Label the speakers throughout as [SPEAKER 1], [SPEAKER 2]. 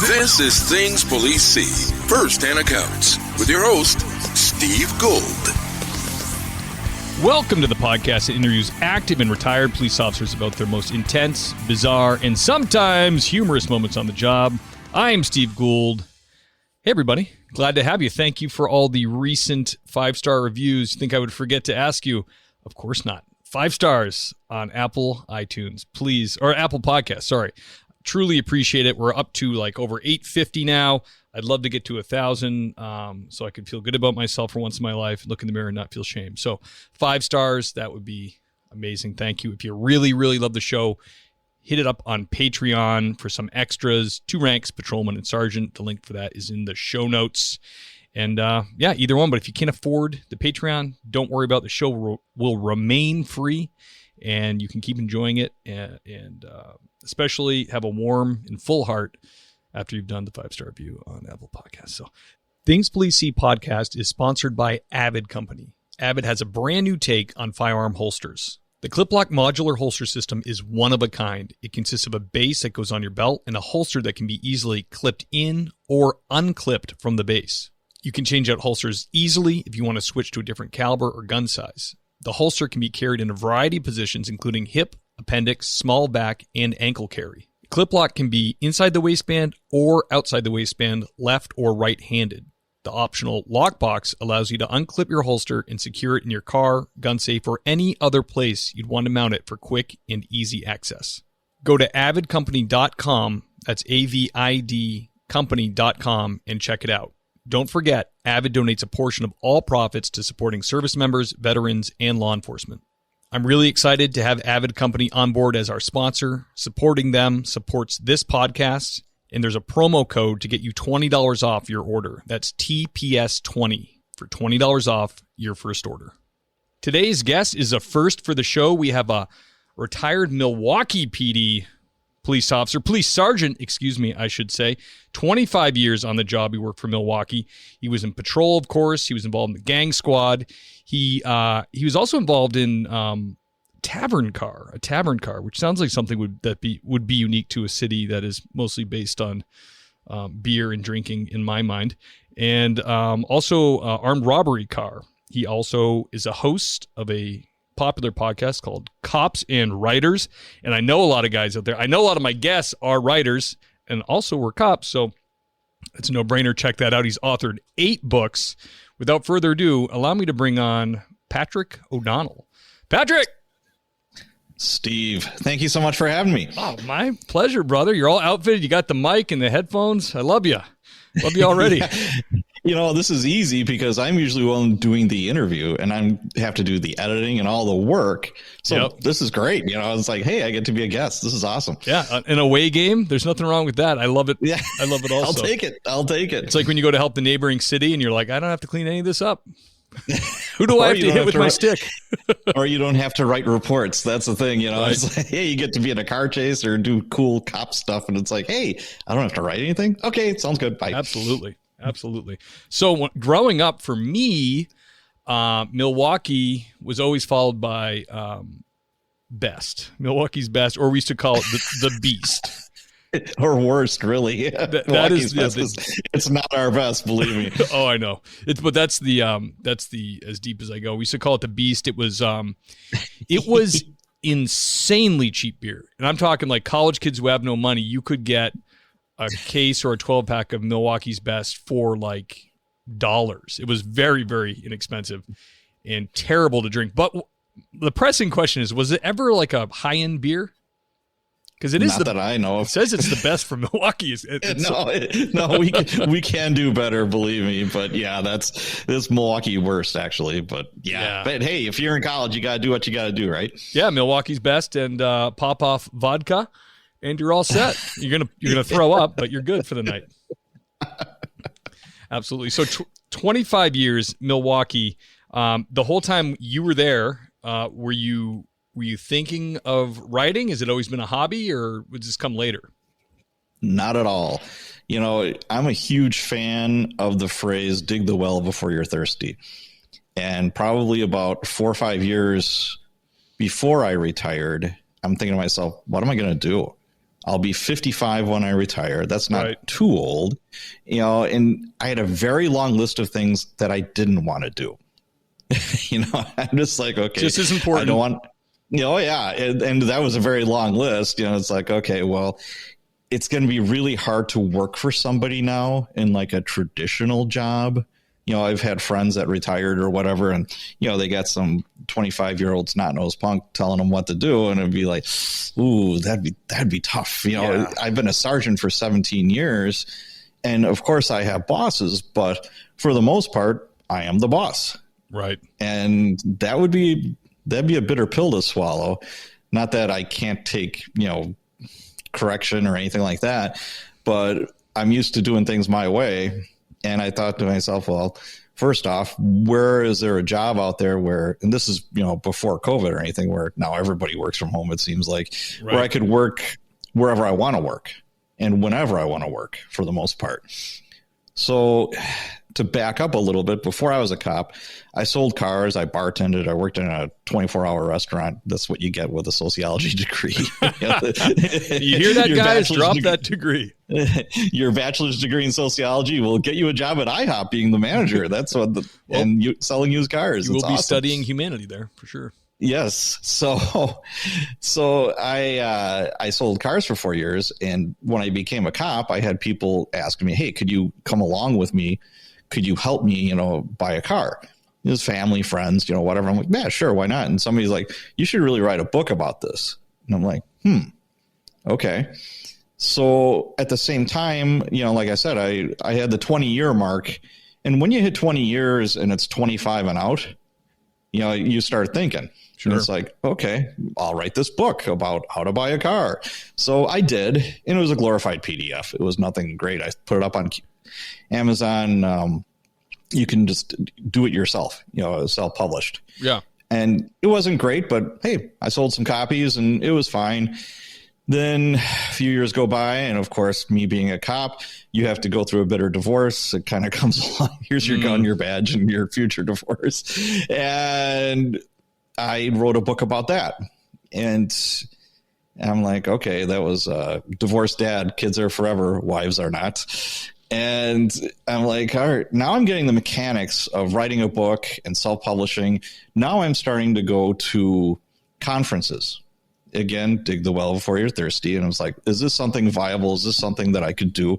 [SPEAKER 1] This is Things Police See, First-Hand Accounts, with your host, Steve Gould.
[SPEAKER 2] Welcome to the podcast that interviews active and retired police officers about their most intense, bizarre, and sometimes humorous moments on the job. I am Steve Gould. Hey, everybody. Glad to have you. Thank you for all the recent 5-star reviews. You think I would forget to ask you? Of course not. 5 stars on Apple iTunes, please, or Apple Podcasts, sorry. Truly appreciate it. We're up to like over 850 now. I'd love to get to 1,000 so I can feel good about myself for once in my life, look in the mirror and not feel shame. So 5 stars, that would be amazing. Thank you. If you really, really love the show, hit it up on Patreon for some extras. 2 ranks, patrolman and sergeant. The link for that is in the show notes. And yeah, either one. But if you can't afford the Patreon, don't worry about it. The show will remain free and you can keep enjoying it and especially have a warm and full heart after you've done the 5-star review on Apple Podcasts. So, Things Police See podcast is sponsored by Avid Company. Avid has a brand new take on firearm holsters. The clip-lock modular holster system is one of a kind. It consists of a base that goes on your belt and a holster that can be easily clipped in or unclipped from the base. You can change out holsters easily if you want to switch to a different caliber or gun size. The holster can be carried in a variety of positions, including hip, appendix, small back, and ankle carry. Clip lock can be inside the waistband or outside the waistband, left or right-handed. The optional lockbox allows you to unclip your holster and secure it in your car, gun safe, or any other place you'd want to mount it for quick and easy access. Go to avidcompany.com, that's A-V-I-D company.com, and check it out. Don't forget, Avid donates a portion of all profits to supporting service members, veterans, and law enforcement. I'm really excited to have Avid Company on board as our sponsor. Supporting them supports this podcast, and there's a promo code to get you $20 off your order. That's TPS20 for $20 off your first order. Today's guest is a first for the show. We have a retired Milwaukee PD police sergeant, I should say. 25 years on the job. He worked for Milwaukee. He was in patrol, of course. He was involved in the gang squad. He was also involved in a tavern car, which sounds like something would be unique to a city that is mostly based on beer and drinking, in my mind. And also armed robbery car. He also is a host of a popular podcast called Cops and Writers. And I know a lot of guys out there. I know a lot of my guests are writers and also were cops. So it's a no-brainer. Check that out. He's authored 8 books. Without further ado, allow me to bring on Patrick O'Donnell. Patrick!
[SPEAKER 3] Steve, thank you so much for having me.
[SPEAKER 2] Oh, my pleasure, brother. You're all outfitted. You got the mic and the headphones. I love you. Love you already.
[SPEAKER 3] Yeah. You know, this is easy because I'm usually one doing the interview and I have to do the editing and all the work. So This is great. You know, it's like, hey, I get to be a guest. This is awesome.
[SPEAKER 2] Yeah. An away game. There's nothing wrong with that. I love it.
[SPEAKER 3] Yeah.
[SPEAKER 2] I love it also.
[SPEAKER 3] I'll take it.
[SPEAKER 2] It's like when you go to help the neighboring city and you're like, I don't have to clean any of this up. Who do I have to hit with my stick?
[SPEAKER 3] Or you don't have to write reports. That's the thing, you know. Right. It's like, hey, you get to be in a car chase or do cool cop stuff, and it's like, hey, I don't have to write anything. Okay, sounds good. Bye.
[SPEAKER 2] Absolutely. So growing up for me, Milwaukee was always followed by Best. Milwaukee's Best, or we used to call it the Beast.
[SPEAKER 3] Or worst, really.
[SPEAKER 2] That is
[SPEAKER 3] it's not our best, believe me.
[SPEAKER 2] Oh, I know. But that's the as deep as I go. We used to call it the Beast. It was insanely cheap beer, and I'm talking like college kids who have no money. You could get a case or a 12-pack of Milwaukee's Best for like $. It was very, very inexpensive and terrible to drink. But the pressing question is, was it ever like a high-end beer? Because it is
[SPEAKER 3] not that I know of.
[SPEAKER 2] It says it's the best for Milwaukee.
[SPEAKER 3] We can do better, believe me. But yeah, this Milwaukee worst actually. But yeah, but hey, if you're in college, you got to do what you got to do, right?
[SPEAKER 2] Yeah, Milwaukee's Best and pop off vodka, and you're all set. You're gonna throw up, but you're good for the night. Absolutely. So 25 years, Milwaukee. The whole time you were there, were you thinking of writing? Has it always been a hobby, or would this come later?
[SPEAKER 3] Not at all. You know, I'm a huge fan of the phrase, dig the well before you're thirsty. And probably about 4 or 5 years before I retired, I'm thinking to myself, what am I going to do? I'll be 55 when I retire. That's not too old, and I had a very long list of things that I didn't want to do. I'm just like, okay,
[SPEAKER 2] just as important.
[SPEAKER 3] I don't want, and that was a very long list. It's like, okay, well, it's going to be really hard to work for somebody now in like a traditional job. I've had friends that retired or whatever, and, they got some 25-year-old snot-nosed punk telling them what to do. And it'd be like, ooh, that'd be tough. I've been a sergeant for 17 years. And of course I have bosses, but for the most part, I am the boss.
[SPEAKER 2] Right.
[SPEAKER 3] And that'd be a bitter pill to swallow. Not that I can't take, correction or anything like that, but I'm used to doing things my way. And I thought to myself, well, first off, where is there a job out there where, and this is, before COVID or anything, where now everybody works from home, it seems like, where I could work wherever I want to work and whenever I want to work for the most part. So to back up a little bit, before I was a cop, I sold cars, I bartended, I worked in a 24-hour restaurant. That's what you get with a sociology degree.
[SPEAKER 2] You hear that, guys? Drop that degree.
[SPEAKER 3] Your bachelor's degree in sociology will get you a job at IHOP being the manager. That's what selling used cars.
[SPEAKER 2] You will be studying humanity there for sure.
[SPEAKER 3] Yes. So I sold cars for 4 years. And when I became a cop, I had people asking me, hey, could you come along with me? Could you help me, buy a car? It was family, friends, whatever. I'm like, yeah, sure. Why not? And somebody's like, you should really write a book about this. And I'm like, okay. So at the same time, like I said, I had the 20-year mark. And when you hit 20 years and it's 25 and out, you start thinking. Sure. And it's like, okay, I'll write this book about how to buy a car. So I did, and it was a glorified PDF. It was nothing great. I put it up on Amazon. You can just do it yourself, self-published.
[SPEAKER 2] Yeah.
[SPEAKER 3] And it wasn't great, but hey, I sold some copies and it was fine. Then a few years go by, and of course, me being a cop, you have to go through a bitter divorce. It kind of comes along. Here's your gun, your badge, and your future divorce. And I wrote a book about that. And I'm like, okay, that was divorced dad. Kids are forever. Wives are not. And I'm like, all right, now I'm getting the mechanics of writing a book and self-publishing. Now I'm starting to go to conferences. Again, dig the well before you're thirsty. And I was like, is this something viable? Is this something that I could do,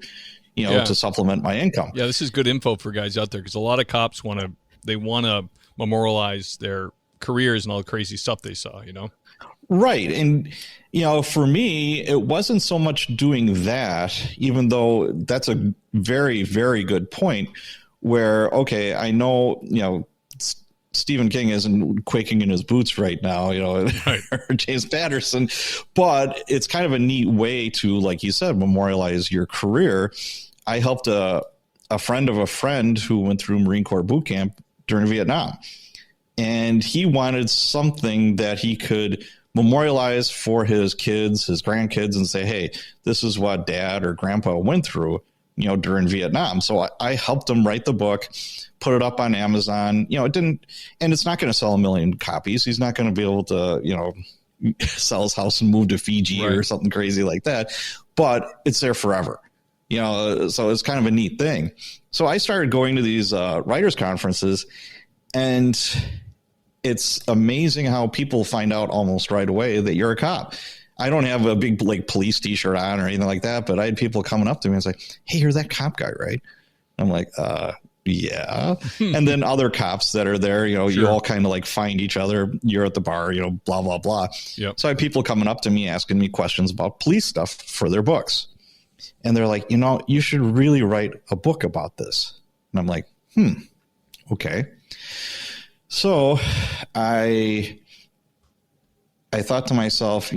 [SPEAKER 3] to supplement my income?
[SPEAKER 2] Yeah, this is good info for guys out there, because a lot of cops want to memorialize their careers and all the crazy stuff they saw,
[SPEAKER 3] Right. And, for me, it wasn't so much doing that, even though that's a very, very good point where, okay, I know, Stephen King isn't quaking in his boots right now, right. Or James Patterson, but it's kind of a neat way to, like you said, memorialize your career. I helped a friend of a friend who went through Marine Corps boot camp during Vietnam, and he wanted something that he could memorialize for his kids, his grandkids, and say, hey, this is what dad or grandpa went through, during Vietnam. So I helped him write the book, put it up on Amazon. It didn't, and it's not going to sell 1 million copies. He's not going to be able to, sell his house and move to Fiji or something crazy like that, but it's there forever, so it's kind of a neat thing. So I started going to these writers conferences, and it's amazing how people find out almost right away that you're a cop. I don't have a big police t-shirt on or anything like that, but I had people coming up to me and say, hey, you're that cop guy, right? I'm like, yeah. And then other cops that are there, sure. You all kind of find each other. You're at the bar, blah, blah, blah. Yep. So I had people coming up to me, asking me questions about police stuff for their books. And they're like, you should really write a book about this. And I'm like, okay. So I thought to myself,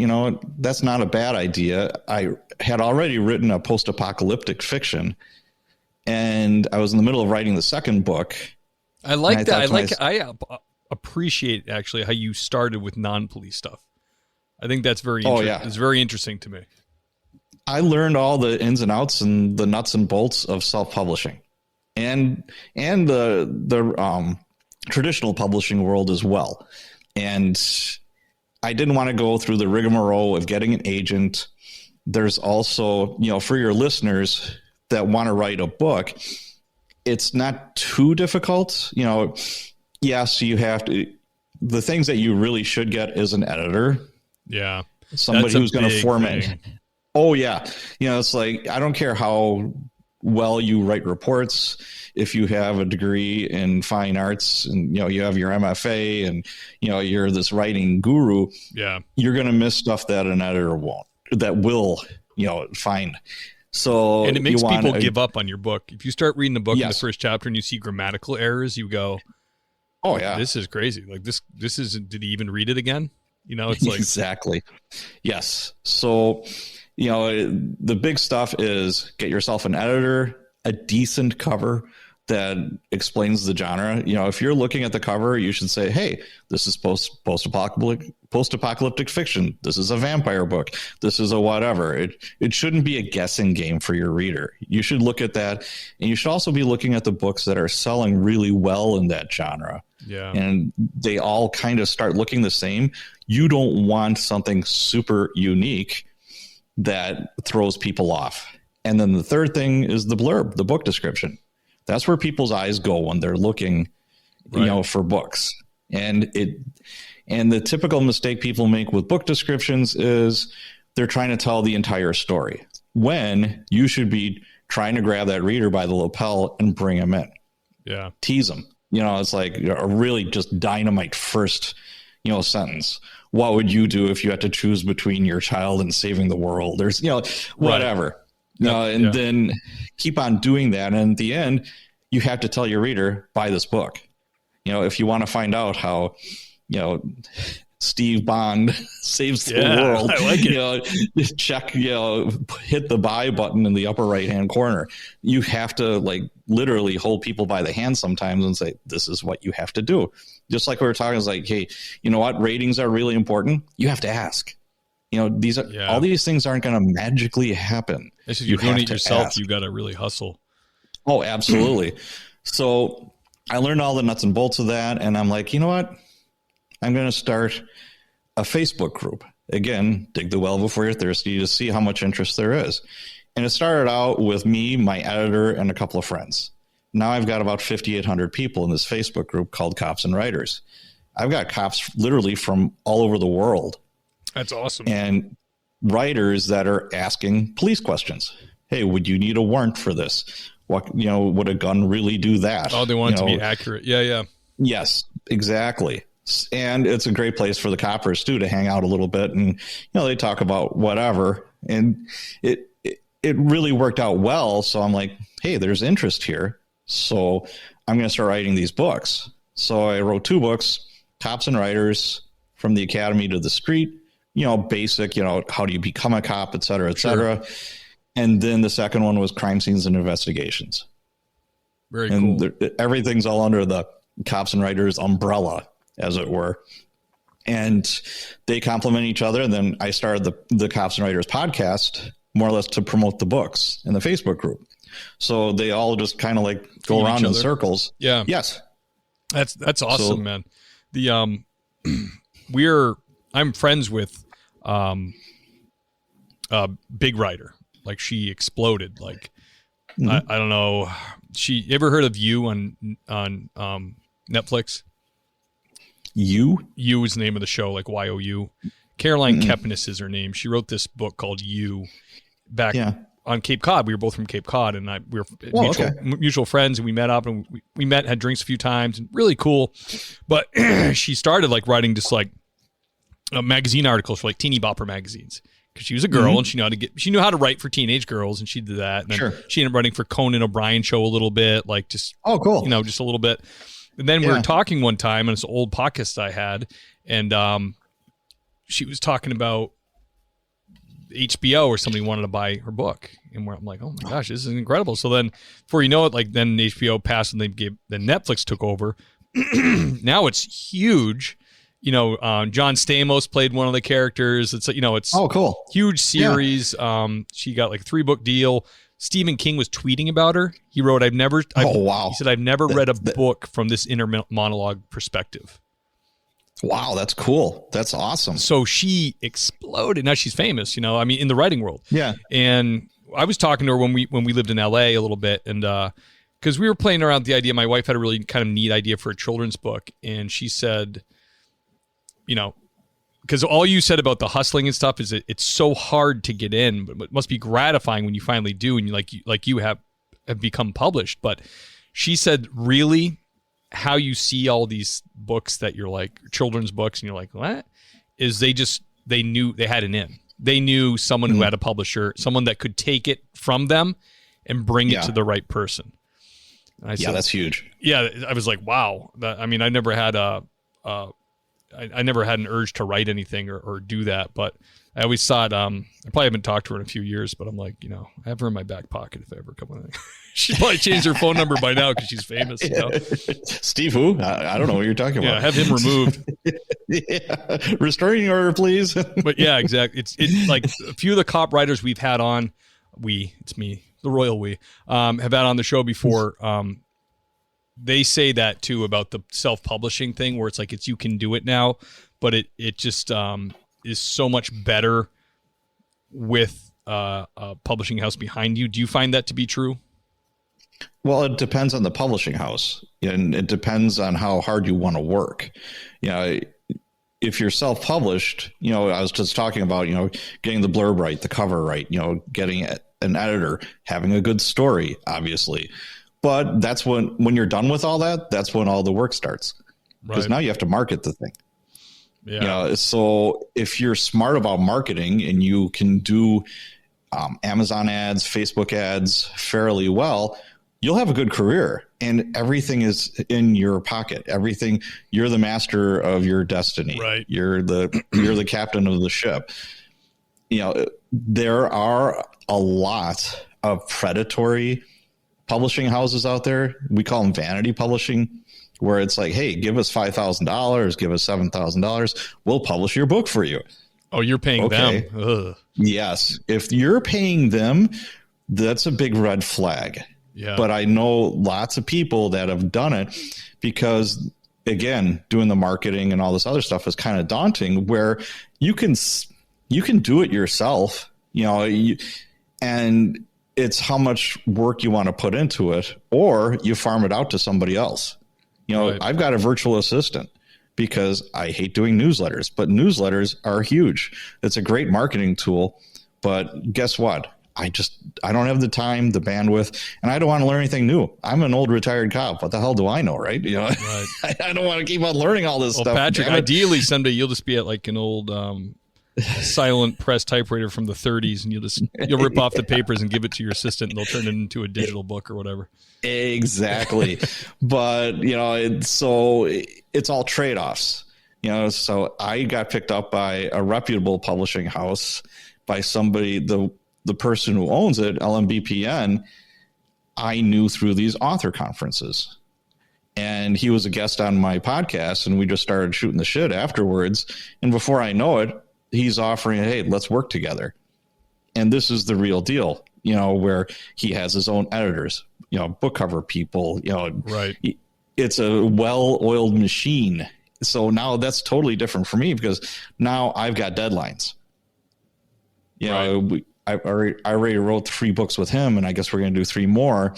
[SPEAKER 3] that's not a bad idea. I had already written a post-apocalyptic fiction, and I was in the middle of writing the second book.
[SPEAKER 2] I like that. I appreciate actually how you started with non-police stuff. I think that's very It's very interesting to me.
[SPEAKER 3] I learned all the ins and outs and the nuts and bolts of self-publishing and the traditional publishing world as well. And I didn't want to go through the rigmarole of getting an agent, there's also, for your listeners that want to write a book, it's not too difficult. Yes, you have to, the things that you really should get is an editor.
[SPEAKER 2] Yeah.
[SPEAKER 3] Somebody who's going to format. Oh yeah. It's like, I don't care how well you write reports. If you have a degree in fine arts and, you have your MFA and, you're this writing guru, you're going to miss stuff that an editor will find. So,
[SPEAKER 2] and it makes people give up on your book. If you start reading the book in the first chapter and you see grammatical errors, you go, oh yeah, this is crazy. Like this is, did he even read it again? It's like
[SPEAKER 3] exactly. Yes. So, the big stuff is get yourself an editor, a decent cover that explains the genre. If you're looking at the cover, you should say, hey, this is post-apocalyptic fiction. This is a vampire book. This is a whatever. It shouldn't be a guessing game for your reader. You should look at that. And you should also be looking at the books that are selling really well in that genre.
[SPEAKER 2] Yeah.
[SPEAKER 3] And they all kind of start looking the same. You don't want something super unique that throws people off. And then the third thing is the blurb, the book description. That's where people's eyes go when they're looking, for books. And the typical mistake people make with book descriptions is they're trying to tell the entire story when you should be trying to grab that reader by the lapel and bring them in.
[SPEAKER 2] Yeah.
[SPEAKER 3] Tease them. It's like a really just dynamite first, sentence. What would you do if you had to choose between your child and saving the world? There's, whatever. Right. Then keep on doing that. And at the end, you have to tell your reader, buy this book. If you want to find out how, Steve Bond saves the world,
[SPEAKER 2] I like it.
[SPEAKER 3] Check, hit the buy button in the upper right-hand corner. You have to literally hold people by the hand sometimes and say, this is what you have to do. Just like we were talking, it's like, hey, you know what? Ratings are really important. You have to ask. These are all these things aren't going to magically happen.
[SPEAKER 2] You're doing it yourself. You got to really hustle.
[SPEAKER 3] Oh, absolutely. So I learned all the nuts and bolts of that. And I'm like, you know what? I'm going to start a Facebook group. Again, dig the well before you're thirsty to see how much interest there is. And it started out with me, my editor, and a couple of friends. Now I've got about 5,800 people in this Facebook group called Cops and Writers. I've got cops literally from all over the world.
[SPEAKER 2] That's awesome.
[SPEAKER 3] And writers that are asking police questions. Hey, would you need a warrant for this? What, would a gun really do that?
[SPEAKER 2] Oh, they want it to be accurate. Yeah.
[SPEAKER 3] Yes, exactly. And it's a great place for the coppers too, to hang out a little bit. And, they talk about whatever. And it really worked out well. So I'm like, hey, there's interest here. So I'm going to start writing these books. So I wrote 2 books, Cops and Writers, From the Academy to the Street, basic, how do you become a cop, et cetera, et cetera. Sure. And then the second one was Crime Scenes and Investigations.
[SPEAKER 2] Very cool.
[SPEAKER 3] Everything's all under the Cops and Writers umbrella, as it were. And they complement each other. And then I started the Cops and Writers podcast, more or less to promote the books in the Facebook group. So they all just kind of go around in circles.
[SPEAKER 2] Yeah.
[SPEAKER 3] Yes.
[SPEAKER 2] That's awesome, man. I'm friends with big writer. She exploded. I don't know. You ever heard of You on Netflix? You is the name of the show, YOU. Caroline Kepnes is her name. She wrote this book called You back on Cape Cod. We were both from Cape Cod, and we were mutual friends, and we met up, and we met, had drinks a few times, and really cool. But she started writing just magazine articles for teeny bopper magazines, because she was a girl and she knew how to write for teenage girls, and she did that. And then she ended up writing for Conan O'Brien show a little bit, just a little bit. And then we were talking one time on this old podcast I had, and she was talking about HBO or somebody wanted to buy her book, and I'm like, oh my gosh, this is incredible. So then, before you know it, then HBO passed, and then Netflix took over. Now it's huge. John Stamos played one of the characters. It's it's
[SPEAKER 3] cool,
[SPEAKER 2] huge series. Yeah. She got a 3-book deal. Stephen King was tweeting about her. He wrote, He said, I've never read a book from this inner monologue perspective.
[SPEAKER 3] Wow, that's cool. That's awesome.
[SPEAKER 2] So she exploded. Now she's famous, I mean, in the writing world.
[SPEAKER 3] Yeah.
[SPEAKER 2] And I was talking to her when we lived in LA a little bit, and because we were playing around with the idea. My wife had a really kind of neat idea for a children's book, and she said, because all you said about the hustling and stuff is it's so hard to get in, but it must be gratifying when you finally do, and you have become published. But she said, really, how you see all these books that you're like children's books, and you're like, what? Is they knew they had an in. They knew someone who had a publisher, someone that could take it from them and bring it to the right person. And I said,
[SPEAKER 3] that's huge.
[SPEAKER 2] Yeah, I was like, wow. I mean, I never had I never had an urge to write anything or do that, but I always thought, I probably haven't talked to her in a few years, but I'm like, I have her in my back pocket if I ever come on. She'd probably changed her phone number by now because she's famous.
[SPEAKER 3] Steve who? I don't know what you're talking about.
[SPEAKER 2] Yeah, have him removed.
[SPEAKER 3] Restraining order, please.
[SPEAKER 2] But yeah, exactly. It's like a few of the cop writers we've had on, it's me, the royal we, have had on the show before. They say that too about the self-publishing thing, where it's like you can do it now, but it just is so much better with a publishing house behind you. Do you find that to be true?
[SPEAKER 3] Well, it depends on the publishing house, and it depends on how hard you want to work. If you're self-published, I was just talking about, getting the blurb right, the cover right, getting an editor, having a good story, obviously. But that's when you're done with all that, that's when all the work starts. Because now you have to market the thing. Yeah. So if you're smart about marketing and you can do Amazon ads, Facebook ads fairly well, you'll have a good career, and everything is in your pocket. Everything, you're the master of your destiny.
[SPEAKER 2] Right.
[SPEAKER 3] You're the captain of the ship. There are a lot of predatory publishing houses out there. We call them vanity publishing, where it's like, hey, give us $5,000, give us $7,000. We'll publish your book for you.
[SPEAKER 2] Oh, you're paying them. Ugh.
[SPEAKER 3] Yes. If you're paying them, that's a big red flag.
[SPEAKER 2] Yeah.
[SPEAKER 3] But I know lots of people that have done it because, again, doing the marketing and all this other stuff is kind of daunting, where you can do it yourself, and it's how much work you want to put into it, or you farm it out to somebody else.
[SPEAKER 2] Right.
[SPEAKER 3] I've got a virtual assistant because I hate doing newsletters, but newsletters are huge. It's a great marketing tool, but guess what? I don't have the time, the bandwidth, and I don't want to learn anything new. I'm an old retired cop. What the hell do I know, right? Right. I don't want to keep on learning all this stuff.
[SPEAKER 2] Patrick, ideally someday you'll just be at like an old silent press typewriter from the 30s, and you'll rip off the papers and give it to your assistant, and they'll turn it into a digital book or whatever.
[SPEAKER 3] Exactly. But it's all trade-offs. So I got picked up by a reputable publishing house, by somebody, the person who owns it, LMBPN, I knew through these author conferences. And he was a guest on my podcast, and we just started shooting the shit afterwards. And before I know it, he's offering, hey, let's work together. And this is the real deal, where he has his own editors, book cover people,
[SPEAKER 2] right.
[SPEAKER 3] It's a well-oiled machine. So now that's totally different for me, because now I've got deadlines. I already wrote 3 books with him, and I guess we're going to do 3 more.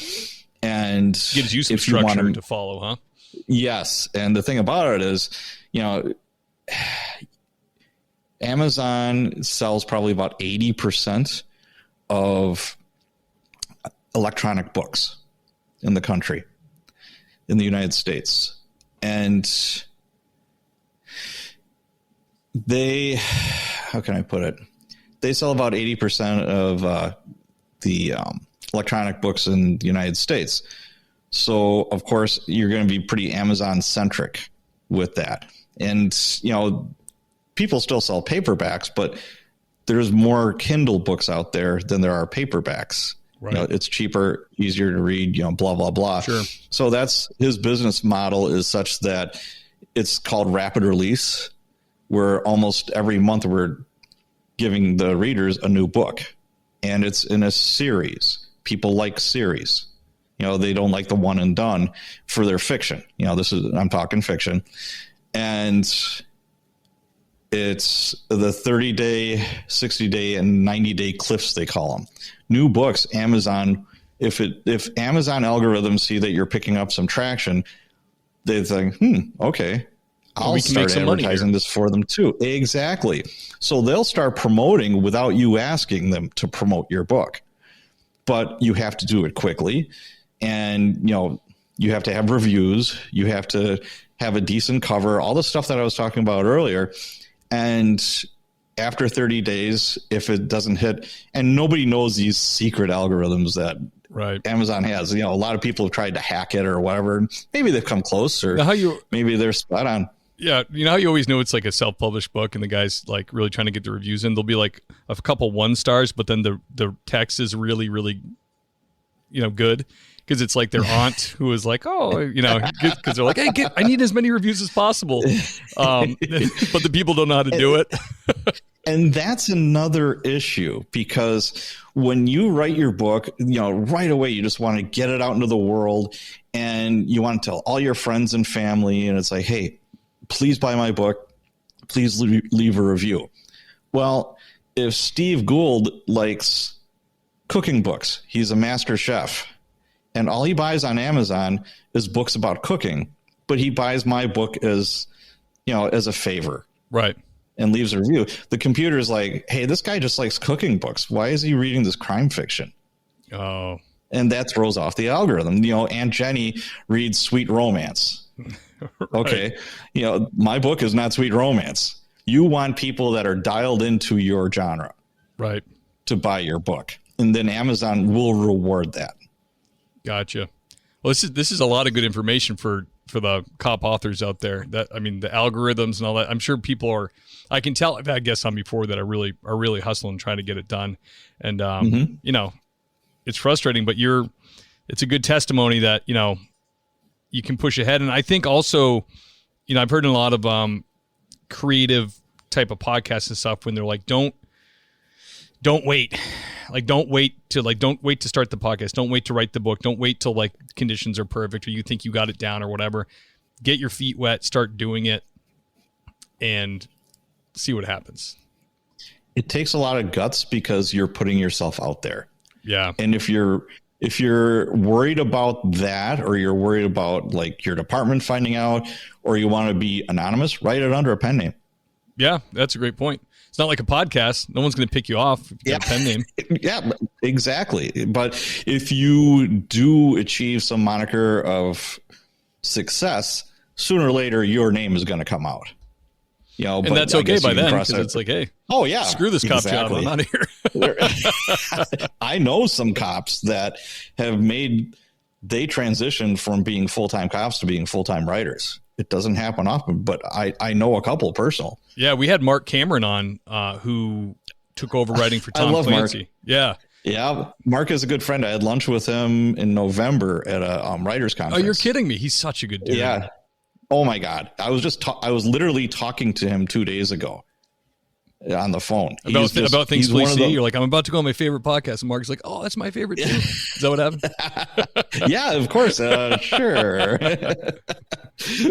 [SPEAKER 3] And
[SPEAKER 2] gives you some structure to follow, huh?
[SPEAKER 3] Yes. And the thing about it is, Amazon sells probably about 80% of electronic books in the country, in the United States. And how can I put it? They sell about 80% of the electronic books in the United States. So, of course, you're going to be pretty Amazon-centric with that. And, people still sell paperbacks, but there's more Kindle books out there than there are paperbacks. Right. It's cheaper, easier to read, blah, blah, blah.
[SPEAKER 2] Sure.
[SPEAKER 3] So that's his business model, is such that it's called rapid release, where almost every month we're giving the readers a new book, and it's in a series. People like series. They don't like the one and done for their fiction. I'm talking fiction. And It's the 30-day, 60-day, and 90-day cliffs, they call them. New books, Amazon, if Amazon algorithms see that you're picking up some traction, they think, okay, I'll start advertising this for them too. Exactly. So they'll start promoting without you asking them to promote your book. But you have to do it quickly. And, you have to have reviews. You have to have a decent cover, all the stuff that I was talking about earlier. And after 30 days, if it doesn't hit, and nobody knows these secret algorithms that Amazon has, a lot of people have tried to hack it or whatever. Maybe they've come close, or maybe they're spot on.
[SPEAKER 2] Yeah. You know how you always know it's like a self-published book and the guy's like really trying to get the reviews in? There'll be like a couple 1 stars, but then the text is really, really, good. Because it's like their aunt who was like, because they're like, hey, I need as many reviews as possible. But the people don't know how to do it.
[SPEAKER 3] And that's another issue, because when you write your book, right away, you just want to get it out into the world, and you want to tell all your friends and family. And it's like, hey, please buy my book. Please leave a review. Well, if Steve Gould likes cooking books, he's a master chef, and all he buys on Amazon is books about cooking, but he buys my book as a favor.
[SPEAKER 2] Right.
[SPEAKER 3] And leaves a review. The computer is like, hey, this guy just likes cooking books. Why is he reading this crime fiction?
[SPEAKER 2] Oh.
[SPEAKER 3] And that throws off the algorithm. Aunt Jenny reads sweet romance. Right. Okay. My book is not sweet romance. You want people that are dialed into your genre.
[SPEAKER 2] Right.
[SPEAKER 3] To buy your book. And then Amazon will reward that.
[SPEAKER 2] Gotcha. Well, this is a lot of good information for the cop authors out there. The algorithms and all that. I'm sure people are. I can tell. I've had guests on before that are really hustling, trying to get it done. And it's frustrating, but it's a good testimony that you can push ahead. And I think also, I've heard in a lot of creative type of podcasts and stuff when they're like, don't wait. Don't wait to start the podcast. Don't wait to write the book. Don't wait till like conditions are perfect or you think you got it down or whatever. Get your feet wet, start doing it, and see what happens.
[SPEAKER 3] It takes a lot of guts because you're putting yourself out there.
[SPEAKER 2] Yeah.
[SPEAKER 3] And if you're worried about that, or you're worried about like your department finding out, or you want to be anonymous, write it under a pen name.
[SPEAKER 2] Yeah, that's a great point. It's not like a podcast. No one's going to pick you off if you got a pen name.
[SPEAKER 3] Yeah, exactly. But if you do achieve some moniker of success, sooner or later, your name is going to come out.
[SPEAKER 2] And that's okay by then, because it's like, hey, screw this cop job. I'm out of here.
[SPEAKER 3] I know some cops that have they transitioned from being full-time cops to being full-time writers. It doesn't happen often, but I know a couple personal. Yeah,
[SPEAKER 2] we had Mark Cameron on who took over writing for Tom Clancy. Mark. Yeah.
[SPEAKER 3] Yeah, Mark is a good friend. I had lunch with him in November at a writers conference.
[SPEAKER 2] Oh, you're kidding me. He's such a good dude.
[SPEAKER 3] Yeah. Oh my God. I was literally talking to him 2 days ago on the phone.
[SPEAKER 2] About things please see. You're like, I'm about to go on my favorite podcast. And Mark's like, oh, that's my favorite too. Is that what happened?
[SPEAKER 3] Yeah, of course. Sure.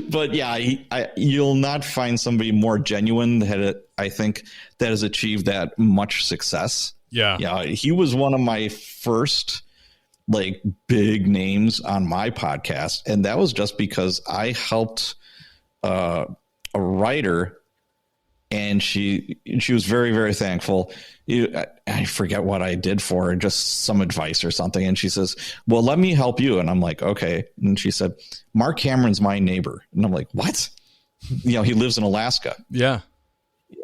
[SPEAKER 3] But yeah, you'll not find somebody more genuine that has achieved that much success.
[SPEAKER 2] Yeah.
[SPEAKER 3] Yeah. He was one of my first like big names on my podcast. And that was just because I helped a writer, and she was very, very thankful. I forget what I did for her, just some advice or something. And she says, well, let me help you. And I'm like, okay. And she said, Mark Cameron's my neighbor. And I'm like, what? He lives in Alaska.
[SPEAKER 2] Yeah.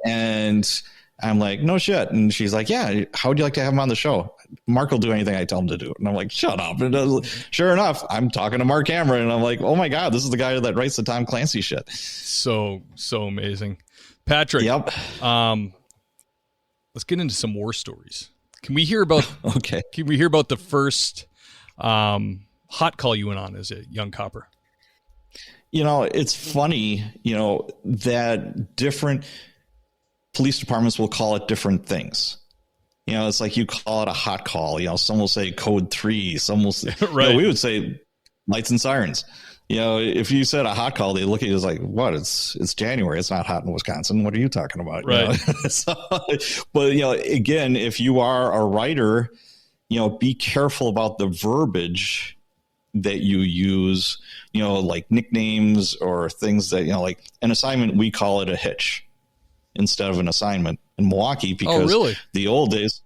[SPEAKER 3] And I'm like, no shit. And she's like, yeah, how would you like to have him on the show? Mark will do anything I tell him to do. And I'm like, shut up. And sure enough, I'm talking to Mark Cameron, and I'm like, oh my God, this is the guy that writes the Tom Clancy shit. So
[SPEAKER 2] amazing. Patrick.
[SPEAKER 3] Yep.
[SPEAKER 2] Let's get into some war stories. Can we hear about,
[SPEAKER 3] okay.
[SPEAKER 2] Can we hear about the first hot call you went on as a young copper?
[SPEAKER 3] It's funny, that different police departments will call it different things. It's like you call it a hot call. Some will say code 3. Some will say,
[SPEAKER 2] right.
[SPEAKER 3] We would say lights and sirens. if you said a hot call, they look at you as like, what? It's January. It's not hot in Wisconsin. What are you talking about?
[SPEAKER 2] Right.
[SPEAKER 3] So, but, again, if you are a writer, be careful about the verbiage that you use, like nicknames or things that, like an assignment, we call it a hitch instead of an assignment in Milwaukee because the old days,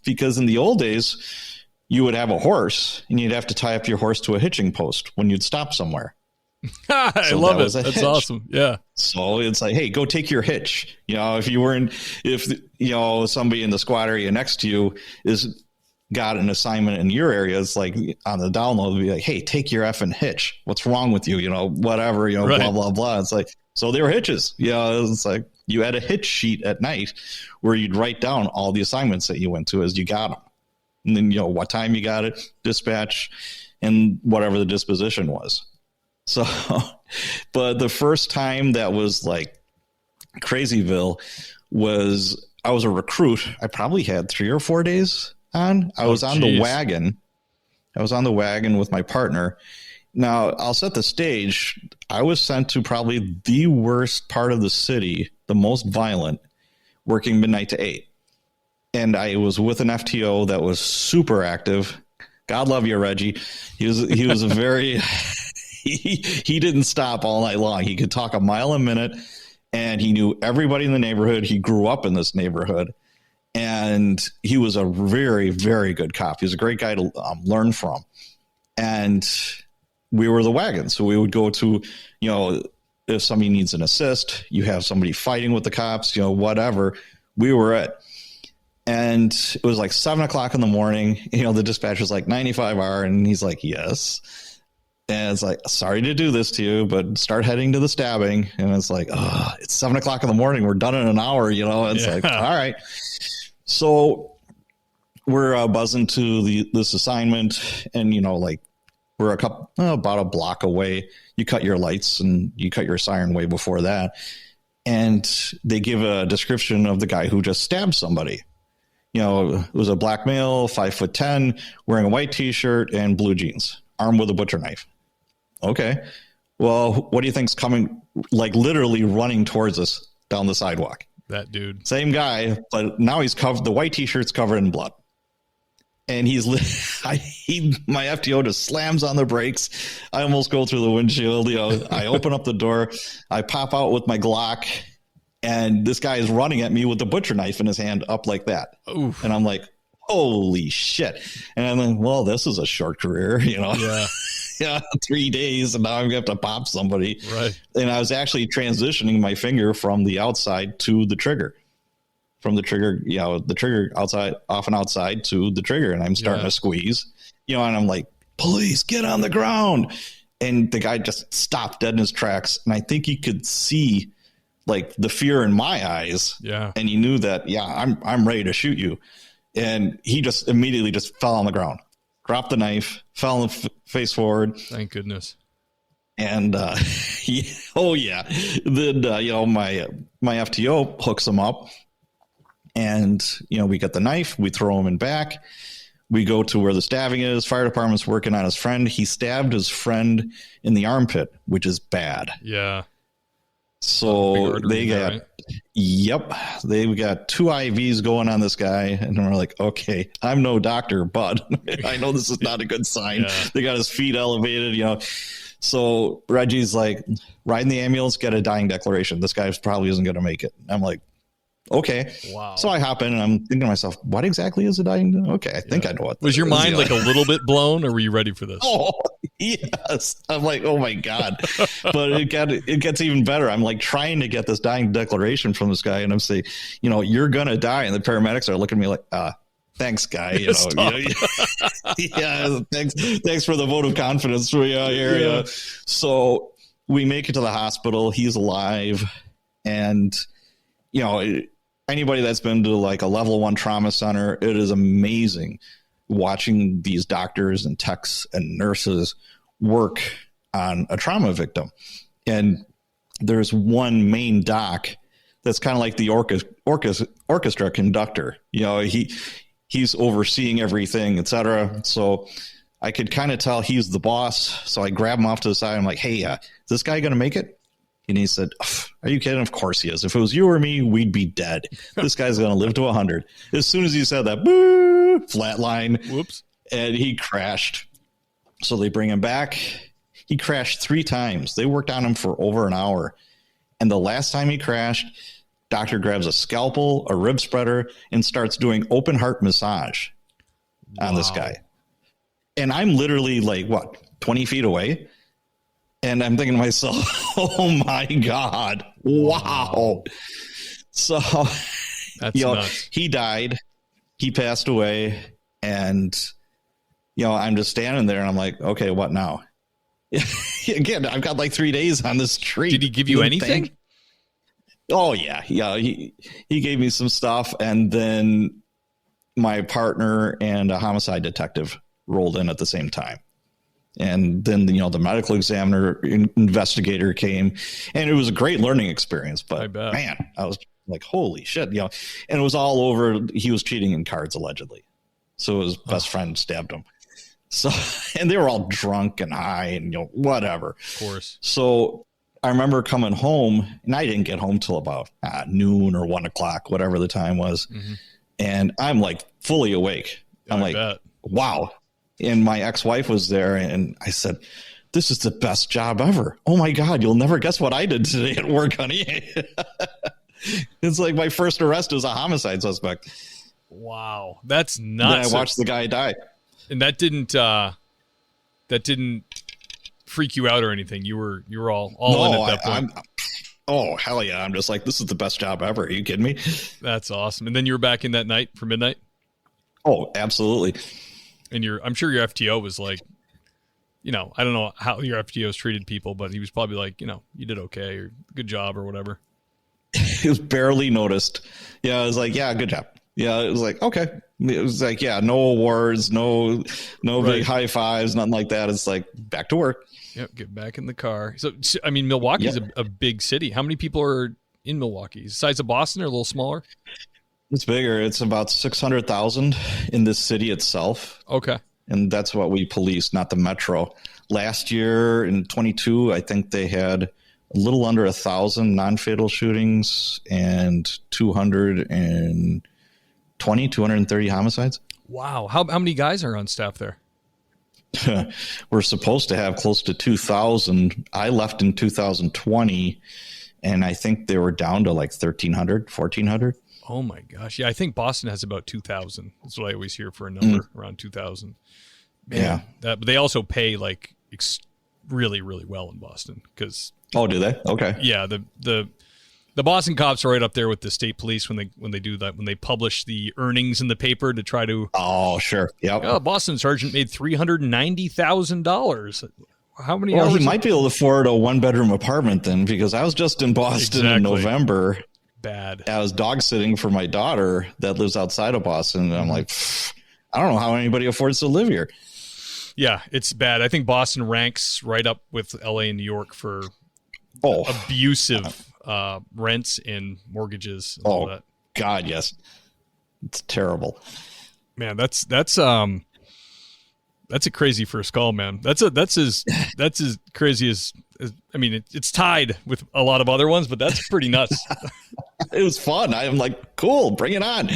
[SPEAKER 3] because in the old days, you would have a horse and you'd have to tie up your horse to a hitching post when you'd stop somewhere.
[SPEAKER 2] I love it. That's hitch. Awesome. Yeah.
[SPEAKER 3] So it's like, hey, go take your hitch. If somebody in the squad area next to you got an assignment in your area, it's like on the download, it'll be like, hey, take your effing hitch. What's wrong with you? Whatever, right. Blah, blah, blah. It's like, so they were hitches. It's like you had a hitch sheet at night where you'd write down all the assignments that you went to as you got them. And then, what time you got it, dispatch, and whatever the disposition was. So, but the first time that was like Crazyville was I was a recruit. I probably had 3 or 4 days on. I was on the wagon. I was on the wagon with my partner. Now, I'll set the stage. I was sent to probably the worst part of the city, the most violent, working midnight to 8. And I was with an FTO that was super active. God love you, Reggie. He was a very, he didn't stop all night long. He could talk a mile a minute and he knew everybody in the neighborhood. He grew up in this neighborhood and he was a very, very good cop. He was a great guy to learn from. And we were the wagon. So we would go to, if somebody needs an assist, you have somebody fighting with the cops, whatever, we were it. And it was like 7:00 in the morning. The dispatcher's like 95R, and he's like, yes. And it's like, sorry to do this to you, but start heading to the stabbing. And it's like, it's 7:00 in the morning. We're done in an hour. It's like, all right. So we're buzzing to this assignment, and we're about a block away. You cut your lights and you cut your siren way before that, and they give a description of the guy who just stabbed somebody. It was a black male, 5'10", wearing a white T-shirt and blue jeans, armed with a butcher knife. Okay. Well, what do you think's coming, like literally running towards us down the sidewalk?
[SPEAKER 2] That dude.
[SPEAKER 3] Same guy, but now he's covered. The white T-shirt's covered in blood. And my FTO just slams on the brakes. I almost go through the windshield. I open up the door. I pop out with my Glock. And this guy is running at me with the butcher knife in his hand up like that. Oof. And I'm like, holy shit. And I'm like, well, this is a short career, Yeah. 3 days. And now I'm going to have to pop somebody.
[SPEAKER 2] Right.
[SPEAKER 3] And I was actually transitioning my finger from the outside to the trigger. From the trigger, the trigger outside, off and outside to the trigger. And I'm starting to squeeze, and I'm like, police, get on the ground. And the guy just stopped dead in his tracks. And I think he could see like the fear in my eyes.
[SPEAKER 2] Yeah.
[SPEAKER 3] And he knew that, I'm ready to shoot you. And he just immediately just fell on the ground, dropped the knife, fell on the face forward.
[SPEAKER 2] Thank goodness.
[SPEAKER 3] And, Then, my FTO hooks him up and, we get the knife, we throw him in back. We go to where the stabbing is. Fire department's working on his friend. He stabbed his friend in the armpit, which is bad.
[SPEAKER 2] Yeah.
[SPEAKER 3] So they got, they got 2 IVs going on this guy. And we're like, okay, I'm no doctor, but I know this is not a good sign. Yeah. They got his feet elevated, So Reggie's like, ride in the ambulance, get a dying declaration. This guy probably isn't going to make it. I'm like, okay.
[SPEAKER 2] Wow.
[SPEAKER 3] So I hop in and I'm thinking to myself, what exactly is a dying? Okay. I think I know what.
[SPEAKER 2] Was your mind like a little bit blown, or were you ready for this?
[SPEAKER 3] Oh, yes. I'm like, oh my God. But it gets even better. I'm like trying to get this dying declaration from this guy. And I'm saying, you're going to die. And the paramedics are looking at me like, thanks, guy. Thanks for the vote of confidence for you here. Yeah. So we make it to the hospital. He's alive. And, anybody that's been to like a level 1 trauma center, it is amazing watching these doctors and techs and nurses work on a trauma victim. And there's one main doc that's kind of like the orchestra conductor. He's overseeing everything, etc. So I could kind of tell he's the boss. So I grab him off to the side. I'm like, hey, is this guy going to make it? And he said, are you kidding? Of course he is. If it was you or me, we'd be dead. This guy's going to live to 100. As soon as he said that, boo, flatline.
[SPEAKER 2] Whoops.
[SPEAKER 3] And he crashed. So they bring him back. He crashed 3 times. They worked on him for over an hour. And the last time he crashed, doctor grabs a scalpel, a rib spreader, and starts doing open heart massage on this guy. And I'm literally like, 20 feet away? And I'm thinking to myself, oh my God, wow. So,
[SPEAKER 2] that's nuts.
[SPEAKER 3] He died, he passed away, and, I'm just standing there and I'm like, okay, what now? Again, I've got like 3 days on this tree.
[SPEAKER 2] Did he give you anything?
[SPEAKER 3] Oh yeah. Yeah. He gave me some stuff, and then my partner and a homicide detective rolled in at the same time. And then, the medical examiner investigator came, and it was a great learning experience, but man, I was like, holy shit, and it was all over. He was cheating in cards allegedly. So his best friend stabbed him. So, and they were all drunk and high and, whatever.
[SPEAKER 2] Of course.
[SPEAKER 3] So I remember coming home, and I didn't get home till about noon or 1 o'clock, whatever the time was. Mm-hmm. And I'm like fully awake. I'm like, wow. And my ex-wife was there, and I said, this is the best job ever. Oh my God, you'll never guess what I did today at work, honey. It's like my first arrest was a homicide suspect.
[SPEAKER 2] Wow. That's nuts.
[SPEAKER 3] Then I watched the guy die.
[SPEAKER 2] And that didn't freak you out or anything. You were all in at that point.
[SPEAKER 3] Oh, hell yeah. I'm just like, this is the best job ever. Are you kidding me?
[SPEAKER 2] That's awesome. And then you were back in that night for midnight?
[SPEAKER 3] Oh, absolutely.
[SPEAKER 2] And I'm sure your FTO was like, I don't know how your FTOs treated people, but he was probably like, you did okay, or good job or whatever.
[SPEAKER 3] It was barely noticed. Yeah. I was like, yeah, good job. Yeah. It was like, okay. It was like, yeah, no awards, no big high fives, nothing like that. It's like back to work.
[SPEAKER 2] Yep. Get back in the car. So, I mean, Milwaukee's a big city. How many people are in Milwaukee? Is it the size of Boston or a little smaller?
[SPEAKER 3] It's bigger. It's about 600,000 in this city itself.
[SPEAKER 2] Okay.
[SPEAKER 3] And that's what we police, not the metro. Last year in 22, I think they had a little under 1,000 non-fatal shootings and 230 homicides.
[SPEAKER 2] Wow. How many guys are on staff there?
[SPEAKER 3] We're supposed to have close to 2,000. I left in 2020, and I think they were down to like 1,300, 1,400.
[SPEAKER 2] Oh my gosh. Yeah, I think Boston has about 2,000. That's what I always hear for a number, around 2,000.
[SPEAKER 3] Yeah.
[SPEAKER 2] But they also pay like really, really well in Boston because.
[SPEAKER 3] Oh, do they? Okay.
[SPEAKER 2] Yeah. The Boston cops are right up there with the state police when they do that, when they publish the earnings in the paper to try to.
[SPEAKER 3] Oh, sure. Yep.
[SPEAKER 2] Oh, Boston sergeant made $390,000. How many
[SPEAKER 3] hours?
[SPEAKER 2] Well,
[SPEAKER 3] he might be able to afford a 1-bedroom apartment then, because I was just in Boston in November.
[SPEAKER 2] Bad.
[SPEAKER 3] I was dog sitting for my daughter that lives outside of Boston. And I'm like, I don't know how anybody affords to live here.
[SPEAKER 2] Yeah, it's bad. I think Boston ranks right up with LA and New York for abusive rents and mortgages. And all that.
[SPEAKER 3] God, yes. It's terrible.
[SPEAKER 2] Man, that's a crazy first call, man. That's as crazy as I mean, it's tied with a lot of other ones, but that's pretty nuts.
[SPEAKER 3] It was fun. I'm like, cool, bring it on.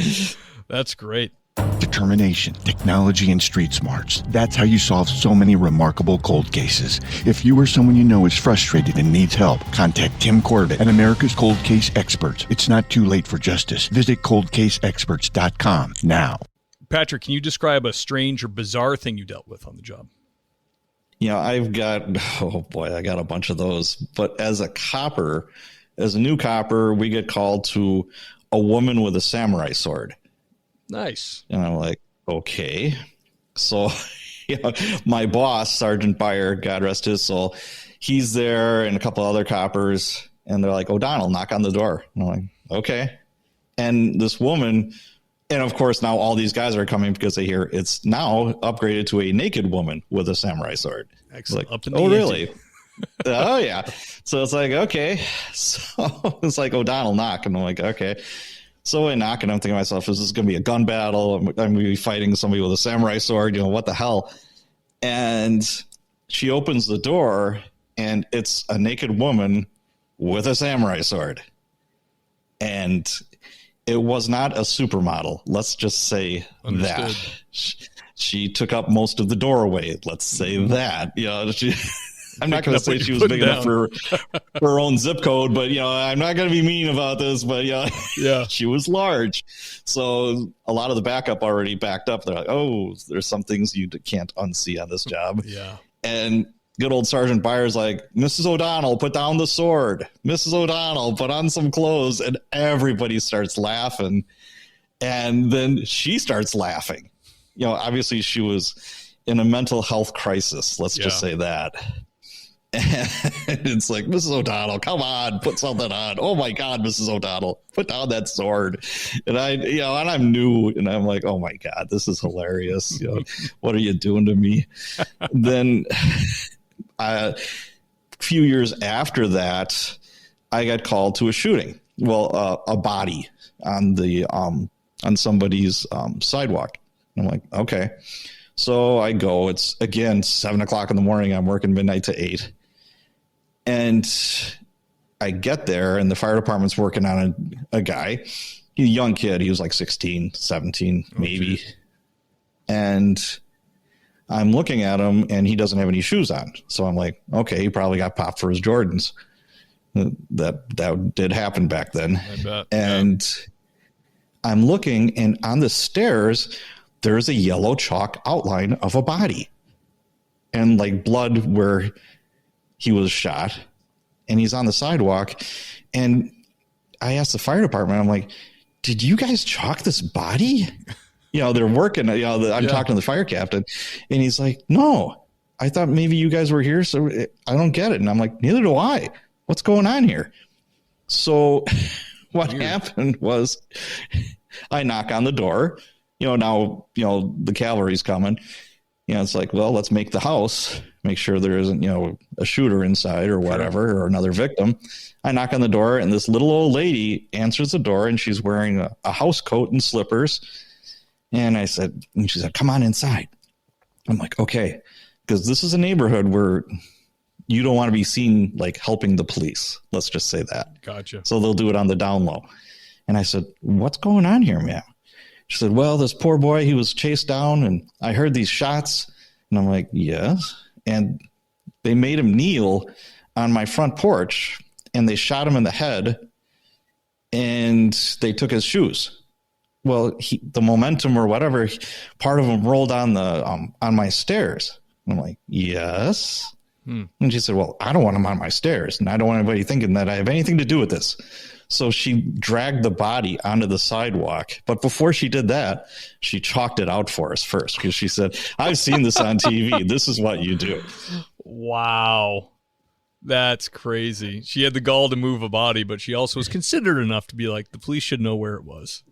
[SPEAKER 2] That's great.
[SPEAKER 4] Determination, technology, and street smarts. That's how you solve so many remarkable cold cases. If you or someone you know is frustrated and needs help, contact Tim Corbett at America's Cold Case Experts. It's not too late for justice. Visit coldcaseexperts.com now.
[SPEAKER 2] Patrick, can you describe a strange or bizarre thing you dealt with on the job?
[SPEAKER 3] I've got, I got a bunch of those. But as a new copper, we get called to a woman with a samurai sword.
[SPEAKER 2] Nice.
[SPEAKER 3] And I'm like, okay. So, my boss, Sergeant Beyer, God rest his soul, he's there and a couple other coppers, and they're like, O'Donnell, knock on the door. And I'm like, okay. And this woman, and of course now all these guys are coming because they hear it's now upgraded to a naked woman with a samurai sword.
[SPEAKER 2] Excellent.
[SPEAKER 3] Like, oh, really? Oh, yeah. So it's like, okay. So it's like, O'Donnell, knock. And I'm like, okay. So I knock, and I'm thinking to myself, is this going to be a gun battle? I'm going to be fighting somebody with a samurai sword? What the hell? And she opens the door, and it's a naked woman with a samurai sword. And it was not a supermodel. Let's just say
[SPEAKER 2] Understood.
[SPEAKER 3] that. She took up most of the doorway. Let's say that. I'm not going to say she was big enough for her own zip code, but I'm not going to be mean about this. But she was large, so a lot of the backup already backed up. They're like, "Oh, there's some things you can't unsee on this job."
[SPEAKER 2] Yeah,
[SPEAKER 3] and good old Sergeant Byers like, "Mrs. O'Donnell, put down the sword. Mrs. O'Donnell, put on some clothes," and everybody starts laughing, and then she starts laughing. Obviously she was in a mental health crisis. Let's just say that. And it's like, "Mrs. O'Donnell, come on, put something on. Oh my God, Mrs. O'Donnell, put down that sword." And and I'm new, and I'm like, "Oh my God, this is hilarious. What are you doing to me?" Then a few years after that, I got called to a shooting. Well, a body on somebody's sidewalk. And I'm like, okay. So I go. It's again 7:00 in the morning. I'm working midnight to 8. And I get there, and the fire department's working on a guy. He's a young kid. He was like 16, 17, maybe. Geez. And I'm looking at him, and he doesn't have any shoes on. So I'm like, okay, he probably got popped for his Jordans. That did happen back then.
[SPEAKER 2] I bet.
[SPEAKER 3] And I'm looking, and on the stairs, there's a yellow chalk outline of a body. And like blood where he was shot, and he's on the sidewalk. And I asked the fire department, I'm like, "Did you guys chalk this body?" They're working, I'm talking to the fire captain, and he's like, "No, I thought maybe you guys were here. So I don't get it." And I'm like, "Neither do I. What's going on here?" So what happened was I knock on the door, now, the cavalry's coming. It's like, well, let's make the house, make sure there isn't, a shooter inside or whatever, or another victim. I knock on the door, and this little old lady answers the door, and she's wearing a house coat and slippers. And she said, "Come on inside." I'm like, okay, because this is a neighborhood where you don't want to be seen like helping the police. Let's just say that.
[SPEAKER 2] Gotcha.
[SPEAKER 3] So they'll do it on the down low. And I said, "What's going on here, ma'am?" She said, "Well, this poor boy, he was chased down, and I heard these shots." And I'm like, "Yes." And they made him kneel on my front porch, and they shot him in the head, and they took his shoes. Well, the momentum or whatever, part of him rolled on my stairs. And I'm like, "Yes." And she said, "Well, I don't want him on my stairs, and I don't want anybody thinking that I have anything to do with this." So she dragged the body onto the sidewalk. But before she did that, she chalked it out for us first, because she said, "I've seen this on TV. This is what you do."
[SPEAKER 2] Wow. That's crazy. She had the gall to move a body, but she also was considerate enough to be like, the police should know where it was.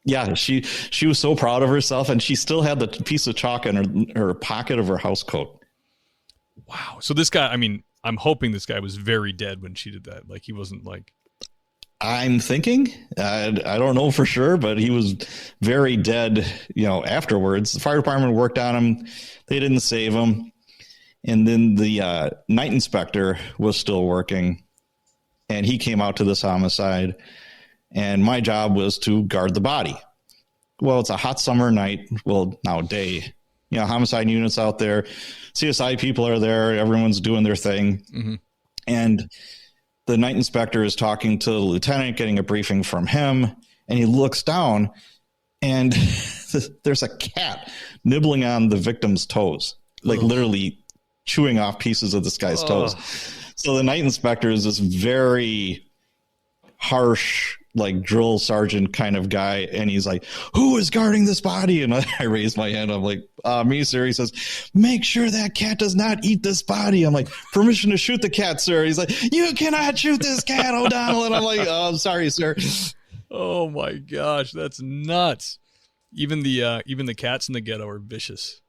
[SPEAKER 3] Yeah, she was so proud of herself, and she still had the piece of chalk in her pocket of her house coat.
[SPEAKER 2] Wow. So this guy, I'm hoping this guy was very dead when she did that. Like, he wasn't like...
[SPEAKER 3] I'm thinking, I don't know for sure, but he was very dead, afterwards. The fire department worked on him. They didn't save him. And then the night inspector was still working, and he came out to this homicide, and my job was to guard the body. Well, it's a hot summer night. Well, now day, homicide units out there, CSI people are there. Everyone's doing their thing. Mm-hmm. And the night inspector is talking to the lieutenant, getting a briefing from him, and he looks down, and there's a cat nibbling on the victim's toes, like literally chewing off pieces of this guy's toes. So the night inspector is this very harsh, like drill sergeant kind of guy, and he's like, "Who is guarding this body?" And I raise my hand. I'm like, "Me, sir." He says, "Make sure that cat does not eat this body." I'm like, "Permission to shoot the cat, sir." He's like, "You cannot shoot this cat, O'Donnell." And I'm like, "Oh, I'm sorry, sir."
[SPEAKER 2] Oh my gosh, that's nuts. Even the cats in the ghetto are vicious.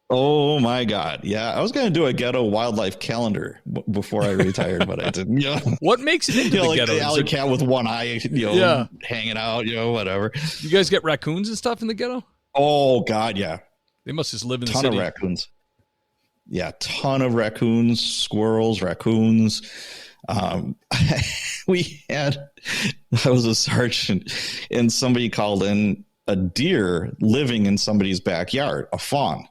[SPEAKER 3] Oh my God. Yeah. I was going to do a ghetto wildlife calendar before I retired, but I didn't.
[SPEAKER 2] What makes it into the
[SPEAKER 3] like
[SPEAKER 2] ghetto?
[SPEAKER 3] the alley cat with one eye, hanging out, whatever.
[SPEAKER 2] You guys get raccoons and stuff in the ghetto?
[SPEAKER 3] Oh God. Yeah.
[SPEAKER 2] They must just live in the
[SPEAKER 3] ton
[SPEAKER 2] city.
[SPEAKER 3] Of raccoons. Yeah, ton of raccoons, squirrels, raccoons. I was a sergeant, and somebody called in a deer living in somebody's backyard, a fawn,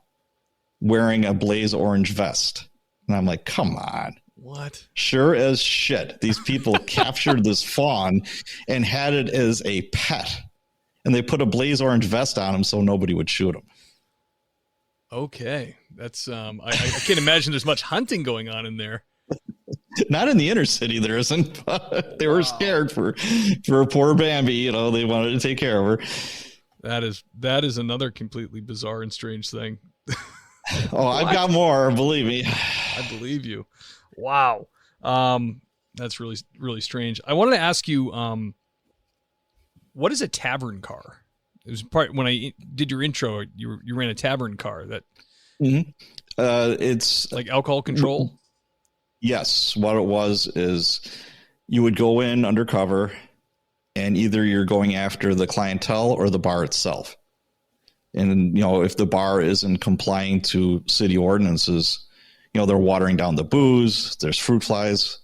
[SPEAKER 3] wearing a blaze orange vest. And I'm like, come on.
[SPEAKER 2] What?
[SPEAKER 3] Sure as shit. These people captured this fawn and had it as a pet. And they put a blaze orange vest on him so nobody would shoot him.
[SPEAKER 2] Okay. That's I can't imagine there's much hunting going on in there.
[SPEAKER 3] Not in the inner city, there isn't. But they were scared for poor Bambi. They wanted to take care of her.
[SPEAKER 2] That is another completely bizarre and strange thing.
[SPEAKER 3] Oh, I've got more. Believe me.
[SPEAKER 2] I believe you. Wow. That's really, really strange. I wanted to ask you, what is a tavern car? It was when I did your intro, you ran a tavern car that.
[SPEAKER 3] Mm-hmm. It's
[SPEAKER 2] like alcohol control.
[SPEAKER 3] Yes. What it was is you would go in undercover and either you're going after the clientele or the bar itself. And, if the bar isn't complying to city ordinances, they're watering down the booze. There's fruit flies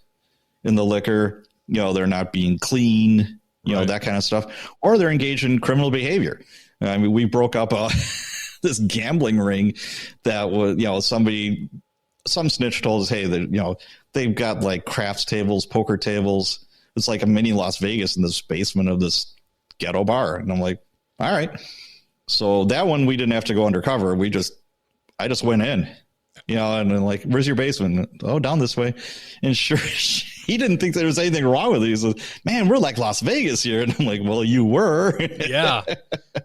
[SPEAKER 3] in the liquor. They're not being clean, right. That kind of stuff. Or they're engaged in criminal behavior. I mean, we broke up this gambling ring that was, some snitch told us, hey, they've got like crafts tables, poker tables. It's like a mini Las Vegas in this basement of this ghetto bar. And I'm like, all right. So that one, we didn't have to go undercover. I just went in, and then like, where's your basement? Oh, down this way. And sure, he didn't think there was anything wrong with it. He said, man, we're like Las Vegas here. And I'm like, well, you were.
[SPEAKER 2] Yeah,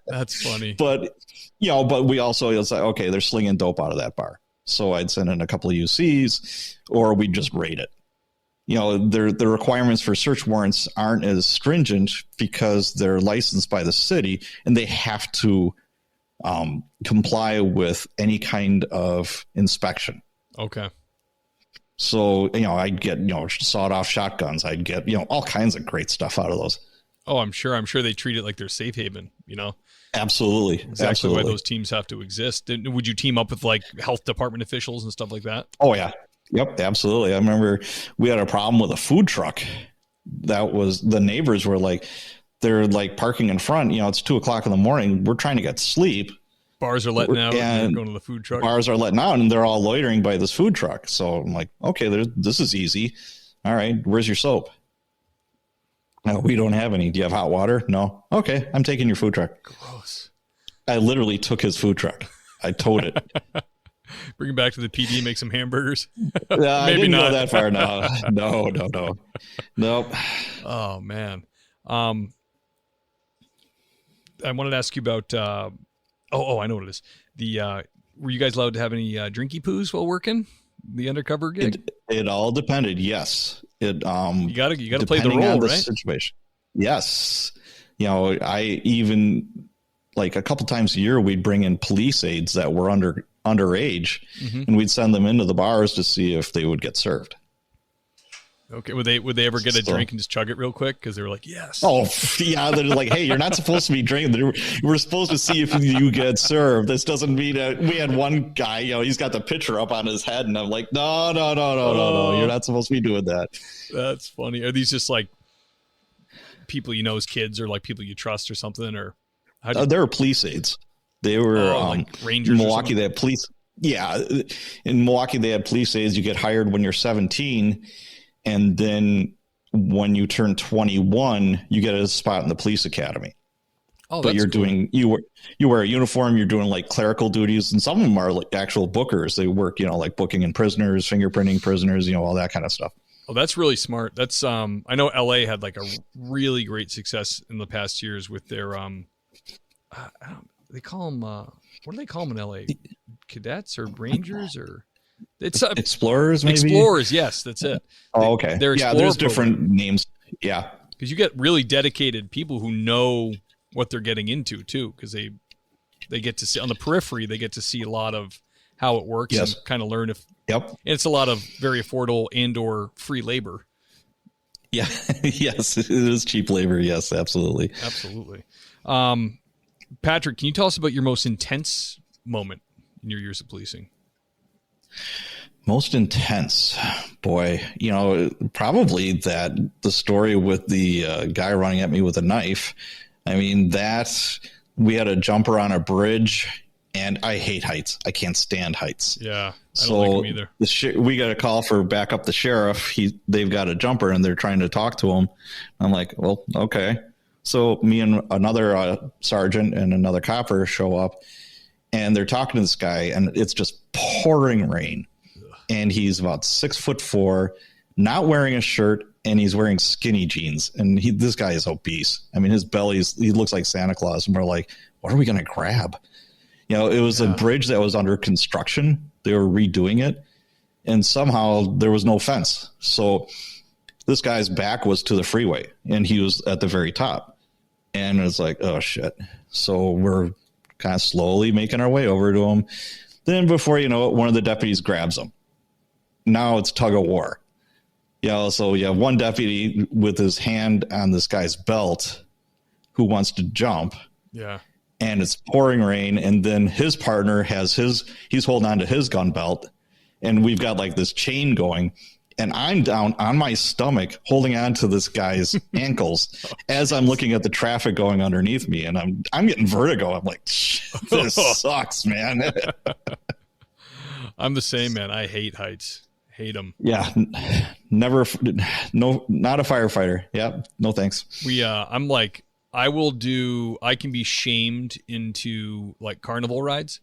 [SPEAKER 2] that's funny.
[SPEAKER 3] But we also, it's like, okay, they're slinging dope out of that bar. So I'd send in a couple of UCs or we'd just raid it. The requirements for search warrants aren't as stringent because they're licensed by the city and they have to comply with any kind of inspection.
[SPEAKER 2] Okay.
[SPEAKER 3] So, I'd get, sawed off shotguns. I'd get, all kinds of great stuff out of those.
[SPEAKER 2] Oh, I'm sure they treat it like they're safe haven,
[SPEAKER 3] Absolutely.
[SPEAKER 2] Exactly.
[SPEAKER 3] Absolutely.
[SPEAKER 2] Why those teams have to exist. Would you team up with like health department officials and stuff like that?
[SPEAKER 3] Oh, yeah. Yep, absolutely. I remember we had a problem with a food truck. That was the neighbors were like, they're like parking in front. It's 2:00 in the morning. We're trying to get sleep.
[SPEAKER 2] Bars are letting out and going to the food truck.
[SPEAKER 3] Bars are letting out and they're all loitering by this food truck. So I'm like, okay, this is easy. All right, where's your soap? No, we don't have any. Do you have hot water? No. Okay, I'm taking your food truck.
[SPEAKER 2] Gross.
[SPEAKER 3] I literally took his food truck. I towed it.
[SPEAKER 2] Bring him back to the PD, make some hamburgers.
[SPEAKER 3] Maybe I didn't go that far. No. Nope.
[SPEAKER 2] Oh man. I wanted to ask you about. I know what it is. Were you guys allowed to have any drinky poos while working the undercover gig?
[SPEAKER 3] It all depended. Yes. You
[SPEAKER 2] got to play the role, right?
[SPEAKER 3] Situation. Yes. I even like a couple times a year we'd bring in police aides that were underage, and we'd send them into the bars to see if they would get served.
[SPEAKER 2] Okay. Would they ever get a drink and just chug it real quick? Because they were like, yes.
[SPEAKER 3] Oh, yeah. They're like, hey, you're not supposed to be drinking. We're supposed to see if you get served. This doesn't mean that. We had one guy, he's got the pitcher up on his head, and I'm like, no. You're not supposed to be doing that.
[SPEAKER 2] That's funny. Are these just like people as kids, or like people you trust or something? Or
[SPEAKER 3] they were police aides. They were
[SPEAKER 2] like Rangers.
[SPEAKER 3] In Milwaukee, they had police. Yeah, in Milwaukee, they had police aides. You get hired when you're 17. And then when you turn 21, you get a spot in the police academy.
[SPEAKER 2] Oh,
[SPEAKER 3] but
[SPEAKER 2] that's
[SPEAKER 3] you're
[SPEAKER 2] cool.
[SPEAKER 3] doing, you wear a uniform, you're doing like clerical duties, and some of them are like actual bookers. They work, like booking in prisoners, fingerprinting prisoners, all that kind of stuff.
[SPEAKER 2] Oh, that's really smart. That's I know LA had like a really great success in the past years with their they call them what do they call them in LA? Cadets or Rangers or it's
[SPEAKER 3] Explorers, maybe?
[SPEAKER 2] Explorers, yes, that's it.
[SPEAKER 3] Oh, okay.
[SPEAKER 2] They're
[SPEAKER 3] there's different names. Yeah.
[SPEAKER 2] Because you get really dedicated people who know what they're getting into too, because they get to see on the periphery, they get to see a lot of how it works and kind of learn if
[SPEAKER 3] and
[SPEAKER 2] it's a lot of very affordable and or free labor.
[SPEAKER 3] Yeah. Yes, it is cheap labor. Yes, absolutely.
[SPEAKER 2] Absolutely. Patrick, can you tell us about your most intense moment in your years of policing?
[SPEAKER 3] Most intense, boy, probably the story with the guy running at me with a knife. I mean, we had a jumper on a bridge, and I hate heights. I can't stand heights.
[SPEAKER 2] Yeah, I don't like them either.
[SPEAKER 3] We got a call for back up the sheriff. They've got a jumper, and they're trying to talk to him. I'm like, well, okay. So me and another sergeant and another copper show up, and they're talking to this guy, and it's just pouring rain. And he's about 6'4", not wearing a shirt, and he's wearing skinny jeans. And this guy is obese. I mean, he looks like Santa Claus. And we're like, what are we going to grab? It was a bridge that was under construction. They were redoing it. And somehow there was no fence. So this guy's back was to the freeway, and he was at the very top. And it's like, oh, shit. So we're kind of slowly making our way over to him. Then before you know it, one of the deputies grabs him. Now it's tug of war. So you have one deputy with his hand on this guy's belt who wants to jump.
[SPEAKER 2] Yeah.
[SPEAKER 3] And it's pouring rain. And then his partner he's holding on to his gun belt. And we've got like this chain going. And I'm down on my stomach holding on to this guy's ankles as I'm looking at the traffic going underneath me. And I'm getting vertigo. I'm like, this sucks, man.
[SPEAKER 2] I'm the same, man. I hate heights. Hate them.
[SPEAKER 3] Yeah. Never. No, not a firefighter. Yeah. No, thanks.
[SPEAKER 2] I'm like, I can be shamed into like carnival rides.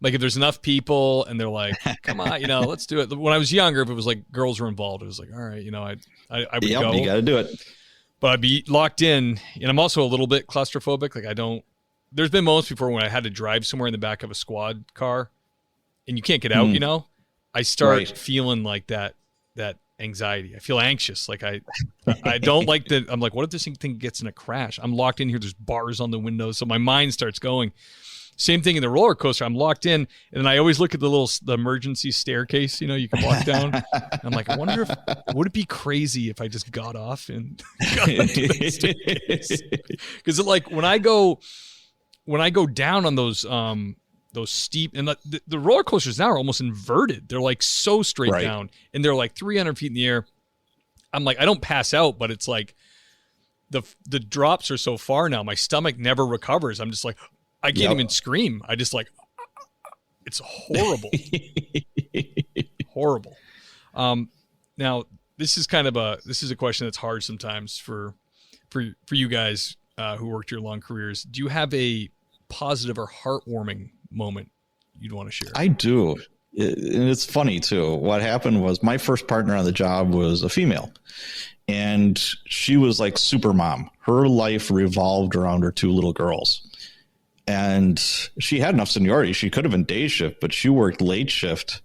[SPEAKER 2] Like if there's enough people and they're like, come on, let's do it. When I was younger, if it was like girls were involved, it was like, all right, I would go.
[SPEAKER 3] You got to do it.
[SPEAKER 2] But I'd be locked in, and I'm also a little bit claustrophobic. Like there's been moments before when I had to drive somewhere in the back of a squad car and you can't get out, I start feeling like that anxiety. I feel anxious. Like I don't like that. I'm like, what if this thing gets in a crash? I'm locked in here. There's bars on the windows. So my mind starts going. Same thing in the roller coaster. I'm locked in, and then I always look at the emergency staircase. You can walk down. I'm like, I wonder would it be crazy if I just got off and got into the staircase? Because like when I go down on those steep, and the roller coasters now are almost inverted. They're like so straight down, and they're like 300 feet in the air. I'm like, I don't pass out, but it's like the drops are so far now. My stomach never recovers. I'm just like, I can't even scream. I just like, it's horrible. Horrible. Now this is a question that's hard sometimes for you guys who worked your long careers. Do you have a positive or heartwarming moment you'd want to share?
[SPEAKER 3] I do. And it's funny too. What happened was my first partner on the job was a female, and she was like super mom. Her life revolved around her two little girls. And she had enough seniority. She could have been day shift, but she worked late shift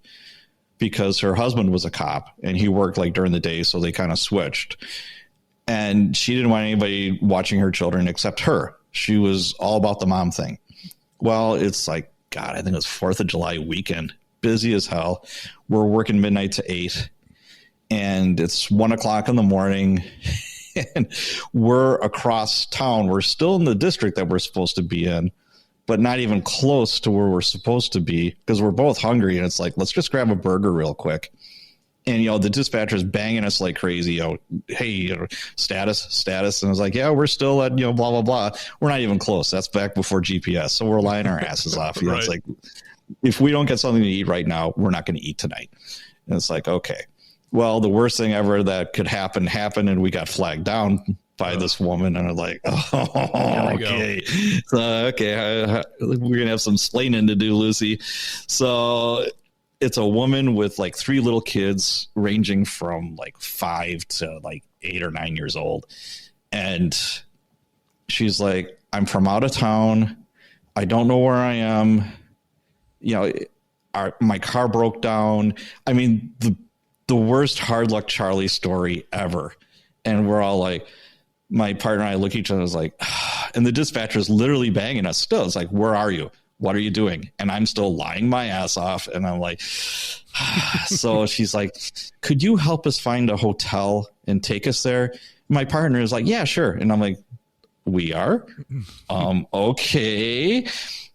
[SPEAKER 3] because her husband was a cop and he worked like during the day. So they kind of switched, and she didn't want anybody watching her children except her. She was all about the mom thing. Well, it's like, God, I think it was 4th of July weekend, busy as hell. We're working midnight to 8, and it's 1:00 in the morning. And we're across town. We're still in the district that we're supposed to be in, but not even close to where we're supposed to be because we're both hungry. And it's like, let's just grab a burger real quick. And, the dispatcher's banging us like crazy. Hey, status. And I was like, yeah, we're still at, blah, blah, blah. We're not even close. That's back before GPS. So we're lying our asses off. It's like, if we don't get something to eat right now, we're not going to eat tonight. And it's like, okay, well, the worst thing ever that could happen happened. And we got flagged down by this woman, and I'm like, okay. So, okay, we're going to have some splaining to do, Lucy. So it's a woman with like 3 little kids ranging from like 5 to like 8 or 9 years old. And she's like, I'm from out of town. I don't know where I am. My car broke down. I mean, the worst hard luck Charlie story ever. And we're all like, my partner and I look at each other and was like, and the dispatcher's literally banging us still. It's like, where are you? What are you doing? And I'm still lying my ass off. And I'm like, so she's like, could you help us find a hotel and take us there? My partner is like, yeah, sure. And I'm like, we are? Okay.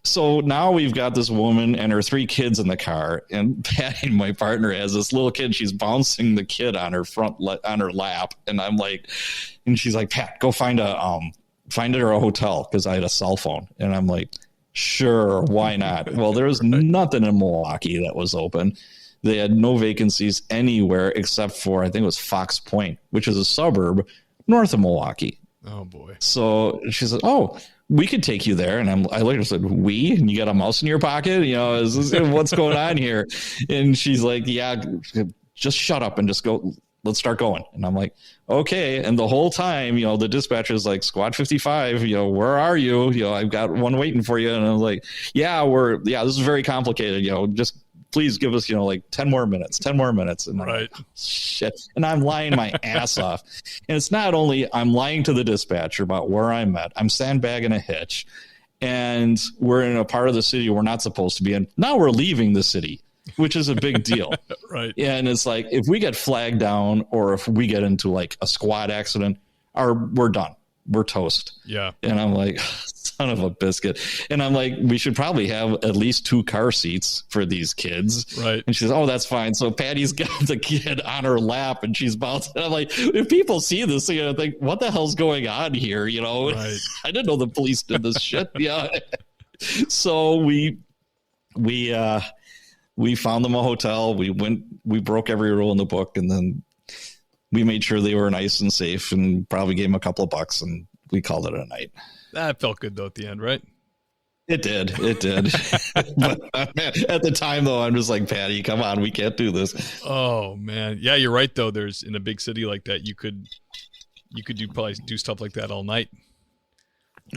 [SPEAKER 3] So now we've got this woman and her 3 kids in the car, and Patty, my partner, has this little kid. She's bouncing the kid on her on her lap. And I'm like, and she's like, Pat, go find her a hotel, because I had a cell phone. And I'm like, sure, why not? Well, there was nothing in Milwaukee that was open. They had no vacancies anywhere except for, I think it was Fox Point, which is a suburb north of Milwaukee.
[SPEAKER 2] Oh boy.
[SPEAKER 3] So she said, oh, we could take you there. And I later said, we? And you got a mouse in your pocket? What's going on here? And she's like, yeah, just shut up and just go. Let's start going. And I'm like, okay. And the whole time, the dispatcher is like, Squad 55, where are you? I've got one waiting for you. And I'm like, this is very complicated. Just please give us, like 10 more minutes. And
[SPEAKER 2] right.
[SPEAKER 3] Shit. And I'm lying my ass off. And it's not only I'm lying to the dispatcher about where I'm at, I'm sandbagging a hitch, and we're in a part of the city we're not supposed to be in. Now we're leaving the city, which is a big deal.
[SPEAKER 2] Right.
[SPEAKER 3] And it's like, if we get flagged down or if we get into like a squad accident, we're done. We're toast.
[SPEAKER 2] Yeah.
[SPEAKER 3] And I'm like, son of a biscuit. And I'm like, we should probably have at least 2 car seats for these kids.
[SPEAKER 2] Right.
[SPEAKER 3] And she says, oh, that's fine. So Patty's got the kid on her lap and she's bouncing. I'm like, if people see this, they're gonna think, what the hell's going on here?
[SPEAKER 2] Right.
[SPEAKER 3] I didn't know the police did this shit. Yeah. So we found them a hotel. We broke every rule in the book, and then we made sure they were nice and safe, and probably gave them a couple of bucks, and we called it a night.
[SPEAKER 2] That felt good though at the end, right?
[SPEAKER 3] It did. But man, at the time though, I'm just like, Patty, come on, we can't do this.
[SPEAKER 2] Oh man. Yeah, you're right though. There's, in a big city like that, you could probably do stuff like that all night.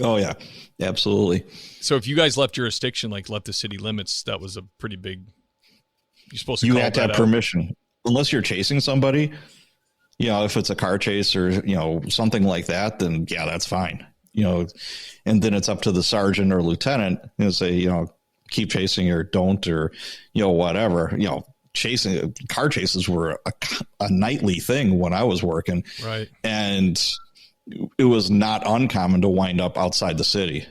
[SPEAKER 3] Oh yeah, absolutely.
[SPEAKER 2] So if you guys left jurisdiction, like left the city limits, that was a pretty big, you're supposed to
[SPEAKER 3] You
[SPEAKER 2] call
[SPEAKER 3] have to have
[SPEAKER 2] that out.
[SPEAKER 3] permission. Unless you're chasing somebody, if it's a car chase or, something like that, then yeah, that's fine. And then it's up to the sergeant or lieutenant, say, keep chasing or don't, or, whatever, chasing. Car chases were a nightly thing when I was working.
[SPEAKER 2] Right.
[SPEAKER 3] And it was not uncommon to wind up outside the city.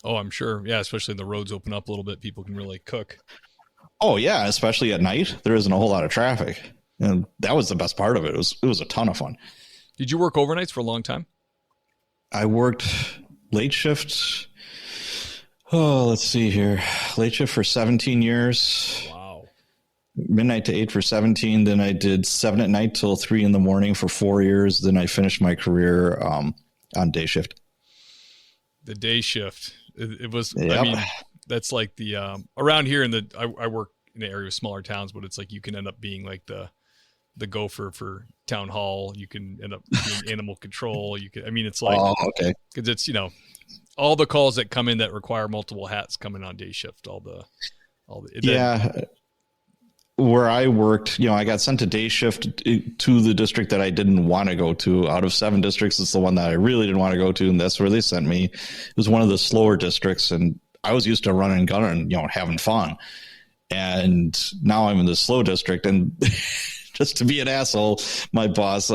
[SPEAKER 2] Oh, I'm sure. Yeah. Especially the roads open up a little bit. People can really cook.
[SPEAKER 3] Oh yeah. Especially at night, there isn't a whole lot of traffic. And that was the best part of it. It was a ton of fun.
[SPEAKER 2] Did you work overnights for a long time?
[SPEAKER 3] I worked late shifts. Oh, let's see here. Late shift for 17 years.
[SPEAKER 2] Wow.
[SPEAKER 3] Midnight to 8 for 17. Then I did 7 at night till 3 in the morning for 4 years. Then I finished my career on day shift.
[SPEAKER 2] The day shift. It was,
[SPEAKER 3] Yep.
[SPEAKER 2] I mean, that's like the, around here I work in an area with smaller towns, but it's like you can end up being like the gopher for town hall. You can end up being animal control. It's like,
[SPEAKER 3] oh, okay.
[SPEAKER 2] Cause it's, all the calls that come in that require multiple hats come in on day shift,
[SPEAKER 3] Yeah. Where I worked, I got sent to day shift to the district that I didn't want to go to. Out of 7 districts, it's the one that I really didn't want to go to. And that's where they sent me. It was one of the slower districts. And I was used to running and gunning, having fun. And now I'm in the slow district, and just to be an asshole, my boss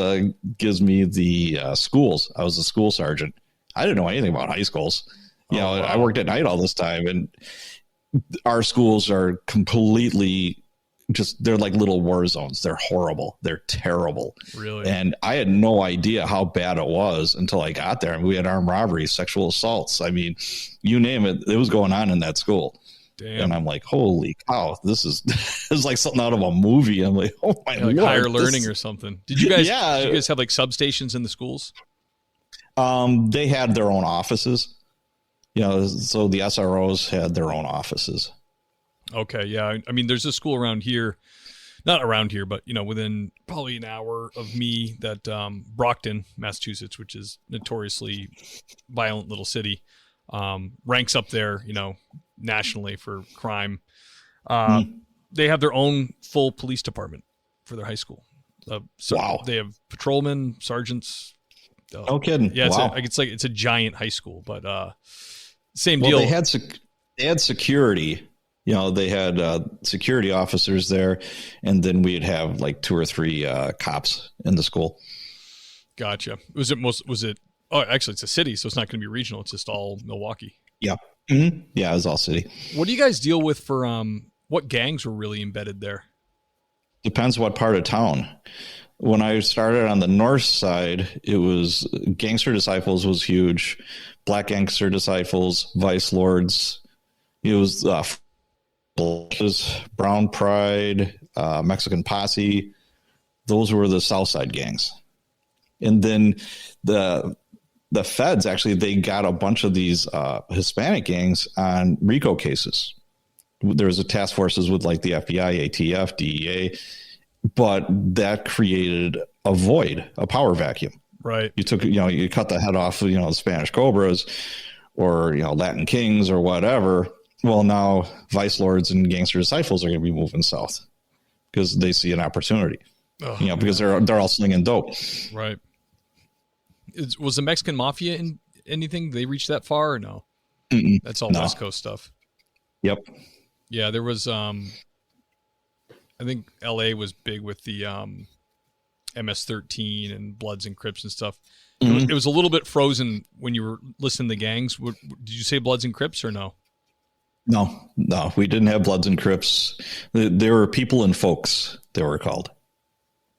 [SPEAKER 3] gives me the schools. I was a school sergeant. I didn't know anything about high schools.
[SPEAKER 2] Wow.
[SPEAKER 3] I worked at night all this time, and our schools are completely they're like little war zones. They're horrible. They're terrible.
[SPEAKER 2] Really?
[SPEAKER 3] And I had no idea how bad it was until I got there. And we had armed robberies, sexual assaults. I mean, you name it, it was going on in that school.
[SPEAKER 2] Damn.
[SPEAKER 3] And I'm like, holy cow, this is like something out of a movie. I'm like, oh my
[SPEAKER 2] like
[SPEAKER 3] Lord,
[SPEAKER 2] higher learning or something. Did you guys have like substations in the schools?
[SPEAKER 3] They had their own offices. So the SROs had their own offices.
[SPEAKER 2] Okay, yeah. I mean, there's a school around here, not around here, but within probably an hour of me, that Brockton, Massachusetts, which is notoriously violent little city, ranks up there, nationally for crime. They have their own full police department for their high school. So
[SPEAKER 3] wow.
[SPEAKER 2] They have patrolmen, sergeants.
[SPEAKER 3] No kidding.
[SPEAKER 2] Yeah,
[SPEAKER 3] wow.
[SPEAKER 2] it's a giant high school, but same deal.
[SPEAKER 3] They had security. They had security officers there, and then we'd have like 2 or 3 cops in the school.
[SPEAKER 2] Gotcha. Was it Oh, actually, it's a city, so it's not going to be regional. It's just all Milwaukee.
[SPEAKER 3] Yeah. Mm-hmm. Yeah, it was all city.
[SPEAKER 2] What do you guys deal with for what gangs were really embedded there?
[SPEAKER 3] Depends what part of town. When I started on the north side, it was Gangster Disciples was huge. Black Gangster Disciples, Vice Lords. It was Brown Pride, Mexican Posse. Those were the south side gangs. And then the feds, actually, they got a bunch of these Hispanic gangs on RICO cases. There was a task forces with like the FBI, ATF, DEA, but that created a void, a power vacuum.
[SPEAKER 2] Right.
[SPEAKER 3] You cut the head off, the Spanish Cobras or, Latin Kings or whatever. Well, now Vice Lords and Gangster Disciples are going to be moving south because they see an opportunity, because they're all slinging dope.
[SPEAKER 2] Right. Was the Mexican Mafia in anything? Did they reach that far or no?
[SPEAKER 3] Mm-mm.
[SPEAKER 2] That's all West Coast stuff.
[SPEAKER 3] Yep.
[SPEAKER 2] Yeah, there was, I think LA was big with the MS-13 and Bloods and Crips and stuff. Mm-hmm. It was a little bit frozen when you were listening to the gangs. Did you say Bloods and Crips or no?
[SPEAKER 3] No, we didn't have Bloods and Crips. There were People and Folks, they were called.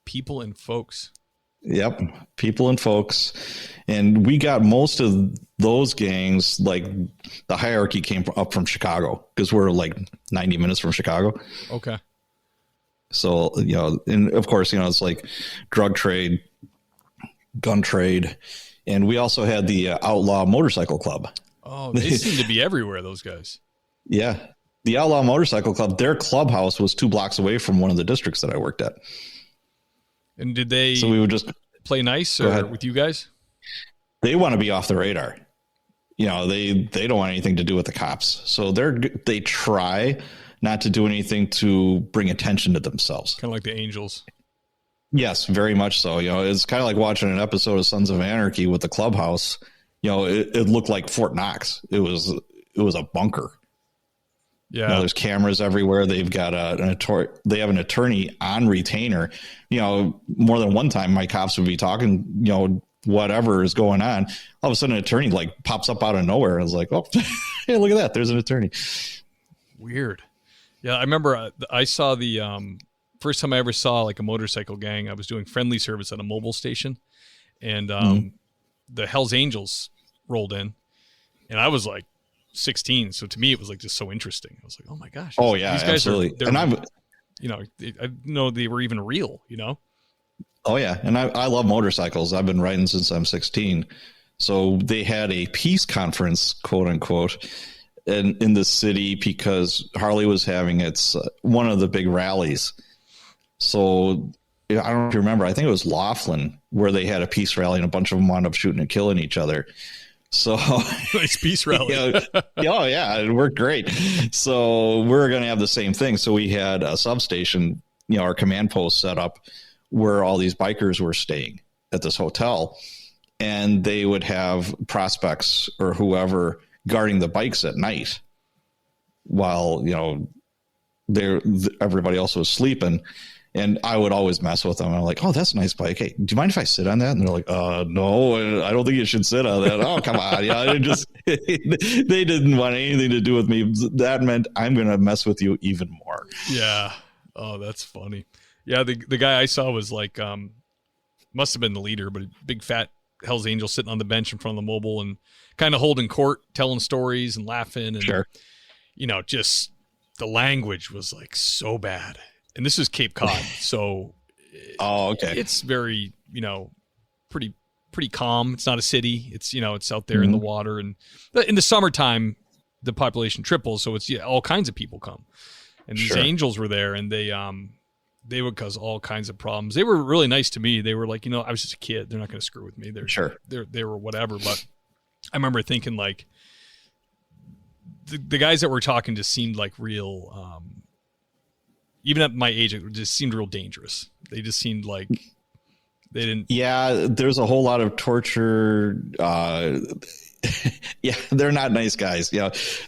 [SPEAKER 2] People and Folks.
[SPEAKER 3] Yep, People and Folks. And we got most of those gangs, like the hierarchy came up from Chicago because we're like 90 minutes from Chicago.
[SPEAKER 2] Okay.
[SPEAKER 3] So, and of course, it's like drug trade, gun trade. And we also had the Outlaw Motorcycle Club.
[SPEAKER 2] Oh, they seem to be everywhere, those guys.
[SPEAKER 3] Yeah. The Outlaw Motorcycle Club, their clubhouse was 2 blocks away from one of the districts that I worked at.
[SPEAKER 2] And did they
[SPEAKER 3] we would just
[SPEAKER 2] play nice with you guys?
[SPEAKER 3] They want to be off the radar. They don't want anything to do with the cops. So they try not to do anything to bring attention to themselves.
[SPEAKER 2] Kind of like the Angels.
[SPEAKER 3] Yes, very much so. It's kind of like watching an episode of Sons of Anarchy with the clubhouse. It looked like Fort Knox. It was a bunker.
[SPEAKER 2] Yeah.
[SPEAKER 3] There's cameras everywhere. They've got they have an attorney on retainer. More than one time my cops would be talking, whatever is going on. All of a sudden an attorney like pops up out of nowhere. I was like, oh, hey, look at that. There's an attorney.
[SPEAKER 2] Weird. Yeah. I remember I saw the first time I ever saw like a motorcycle gang. I was doing friendly service at a mobile station and the Hells Angels rolled in and I was like 16. So to me, it was like just so interesting. I was like, oh my gosh.
[SPEAKER 3] Oh yeah,
[SPEAKER 2] these guys
[SPEAKER 3] absolutely.
[SPEAKER 2] And I know they were even real,
[SPEAKER 3] Oh yeah. And I love motorcycles. I've been riding since I'm 16. So they had a peace conference, quote unquote, in the city because Harley was having its one of the big rallies. So I don't know if you remember, I think it was Laughlin where they had a peace rally and a bunch of them wound up shooting and killing each other. So
[SPEAKER 2] nice peace rally.
[SPEAKER 3] Oh yeah, it worked great. So we're going to have the same thing. So we had a substation, our command post set up where all these bikers were staying at this hotel, and they would have prospects or whoever guarding the bikes at night while everybody else was sleeping. And I would always mess with them. I'm like, oh, that's a nice bike. Hey, do you mind if I sit on that? And they're like, no, I don't think you should sit on that. Oh, come on. They didn't want anything to do with me. That meant I'm going to mess with you even more.
[SPEAKER 2] Yeah. Oh, that's funny. Yeah. The guy I saw was like, must have been the leader, but a big fat Hells Angel sitting on the bench in front of the mobile and kind of holding court, telling stories and laughing. And,
[SPEAKER 3] sure.
[SPEAKER 2] Just the language was like so bad. And this is Cape Cod, so
[SPEAKER 3] okay.
[SPEAKER 2] It's very, pretty calm. It's not a city. It's, it's out there in the water. And in the summertime, the population triples, so it's all kinds of people come. And these Angels were there, and they would cause all kinds of problems. They were really nice to me. They were like, I was just a kid. They're not going to screw with me. They were whatever. But I remember thinking like the guys that were talking just seemed like real. Even at my age, it just seemed real dangerous. They just seemed like they didn't. Yeah,
[SPEAKER 3] there's a whole lot of torture. Yeah, they're not nice guys.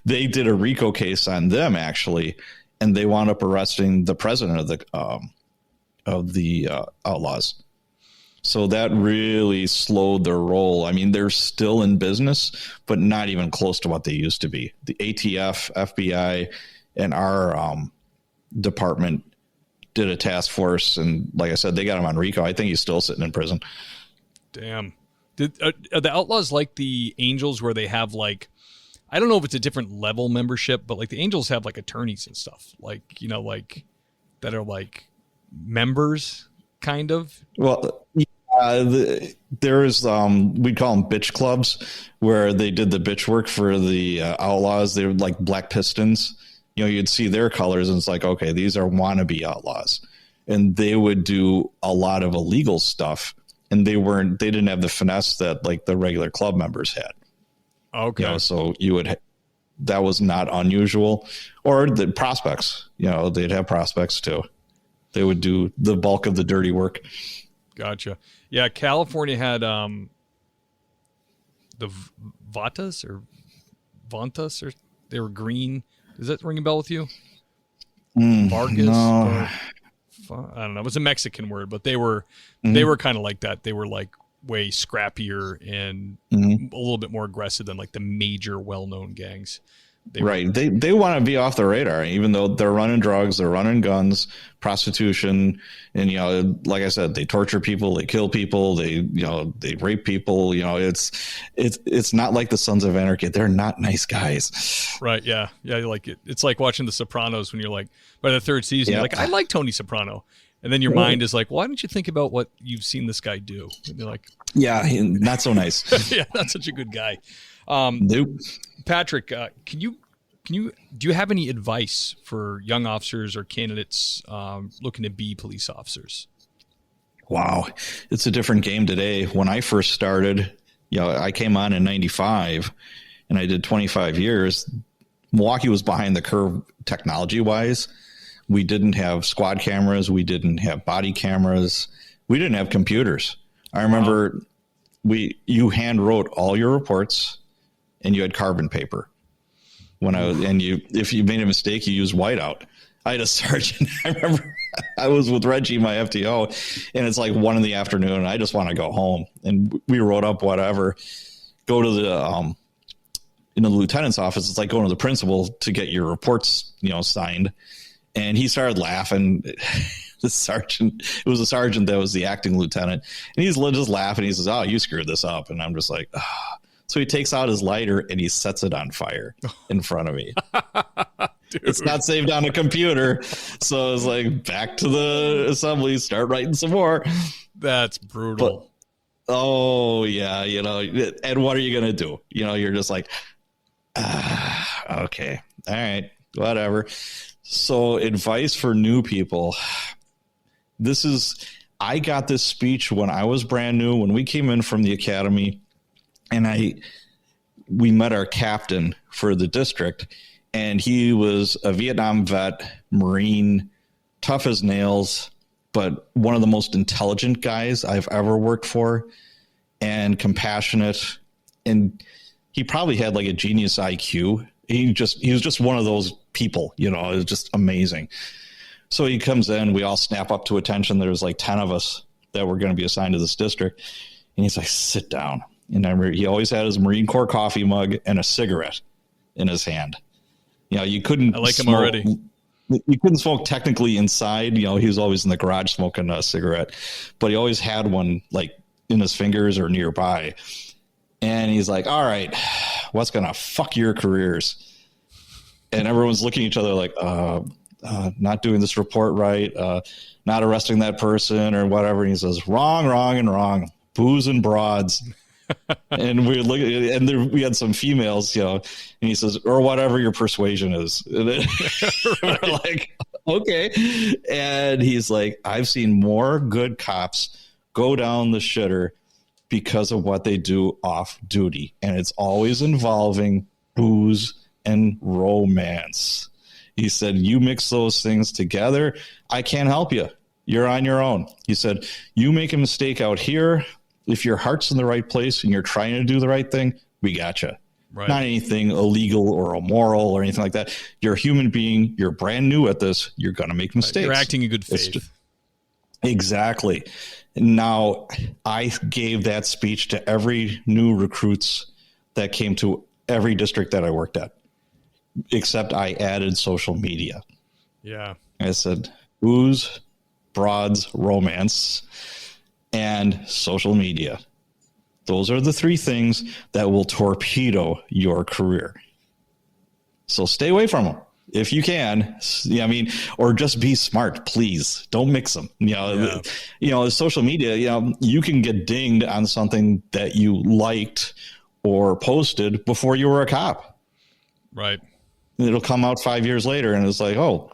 [SPEAKER 3] They did a RICO case on them actually, and they wound up arresting the president of the Outlaws. So that really slowed their roll. I mean, they're still in business, but not even close to what they used to be. The ATF, FBI, and our department did a task force, and like I said, they got him on RICO. I think he's still sitting in prison.
[SPEAKER 2] Damn. Are the Outlaws like the Angels, where they have like, I don't know if it's a different level membership, but like the Angels have like attorneys and stuff, like, you know, like that are like members kind of?
[SPEAKER 3] Well, there's we'd call them bitch clubs, where they did the bitch work for the Outlaws. They were like Black Pistons. You know, you'd see their colors and it's like, okay, these are wannabe outlaws. And they would do a lot of illegal stuff, and they didn't have the finesse that like the regular club members had.
[SPEAKER 2] Okay.
[SPEAKER 3] You know, so that was not unusual. Or the prospects, you know, they'd have prospects too. They would do the bulk of the dirty work.
[SPEAKER 2] Gotcha. Yeah. California had the Vantas, or they were green. Does that ring a bell with you? Vargas?
[SPEAKER 3] No.
[SPEAKER 2] I don't know. It was a Mexican word, but they were kind of like that. They were like way scrappier and a little bit more aggressive than like the major well-known gangs. They want to be off the radar, even though they're running drugs, they're running guns, prostitution, and, you know, like I said, they torture people, they kill people, they rape people. You know, it's not like the Sons of Anarchy. They're not nice guys. Right. Yeah. Yeah. Like it's like watching The Sopranos when you're like, by the third season, you're like, I like Tony Soprano. And then your mind is like, why don't you think about what you've seen this guy do? And you're like,
[SPEAKER 3] yeah, not so nice.
[SPEAKER 2] Yeah, not such a good guy.
[SPEAKER 3] Nope.
[SPEAKER 2] Patrick, do you have any advice for young officers or candidates looking to be police officers?
[SPEAKER 3] Wow. It's a different game today. When I first started, you know, I came on in 95 and I did 25 years. Milwaukee was behind the curve technology wise. We didn't have squad cameras. We didn't have body cameras. We didn't have computers. I remember you hand wrote all your reports and you had carbon paper. If you made a mistake, you used whiteout. I had a sergeant. I remember I was with Reggie, my FTO, and it's like 1 PM and I just want to go home. And we wrote up whatever, go to the, the lieutenant's office. It's like going to the principal to get your reports, you know, signed. And he started laughing. The sergeant, it was a sergeant that was the acting lieutenant. And he's just laughing. He says, "Oh, you screwed this up." And I'm just like, ah. So he takes out his lighter and he sets it on fire in front of me. It's not saved on a computer. So it's like, back to the assembly, start writing some more.
[SPEAKER 2] That's brutal.
[SPEAKER 3] But, oh, yeah. You know, and what are you going to do? You know, you're just like, okay. All right. Whatever. So advice for new people. I got this speech when I was brand new, when we came in from the academy. And we met our captain for the district, and he was a Vietnam vet, Marine, tough as nails, but one of the most intelligent guys I've ever worked for, and compassionate. And he probably had like a genius IQ. He was just one of those people, you know, it was just amazing. So he comes in, we all snap up to attention. There's like 10 of us that were going to be assigned to this district. And he's like, "Sit down." And I remember he always had his Marine Corps coffee mug and a cigarette in his hand. You know, you couldn't.
[SPEAKER 2] I like him already.
[SPEAKER 3] You couldn't smoke technically inside. You know, he was always in the garage smoking a cigarette, but he always had one like in his fingers or nearby. And he's like, "All right, what's going to fuck your careers?" And everyone's looking at each other like, not doing this report right, not arresting that person or whatever. And he says, "Wrong, wrong, and wrong. Booze and broads." And we look, and there, we had some females, you know, and he says, "Or whatever your persuasion is." And then we're like, okay. And he's like, "I've seen more good cops go down the shitter because of what they do off duty. And it's always involving booze and romance." He said, "You mix those things together, I can't help you. You're on your own." He said, "You make a mistake out here. If your heart's in the right place and you're trying to do the right thing, we gotcha." Right. Not anything illegal or immoral or anything like that. You're a human being. You're brand new at this. You're going to make mistakes.
[SPEAKER 2] You're acting in good faith.
[SPEAKER 3] Exactly. Now, I gave that speech to every new recruits that came to every district that I worked at, except I added social media.
[SPEAKER 2] Yeah.
[SPEAKER 3] I said, booze, broads, romance, and social media. Those are the three things that will torpedo your career. So stay away from them if you can. I mean, or just be smart, please. Don't mix them. Social media, you can get dinged on something that you liked or posted before you were a cop.
[SPEAKER 2] Right.
[SPEAKER 3] It'll come out 5 years later and it's like, oh,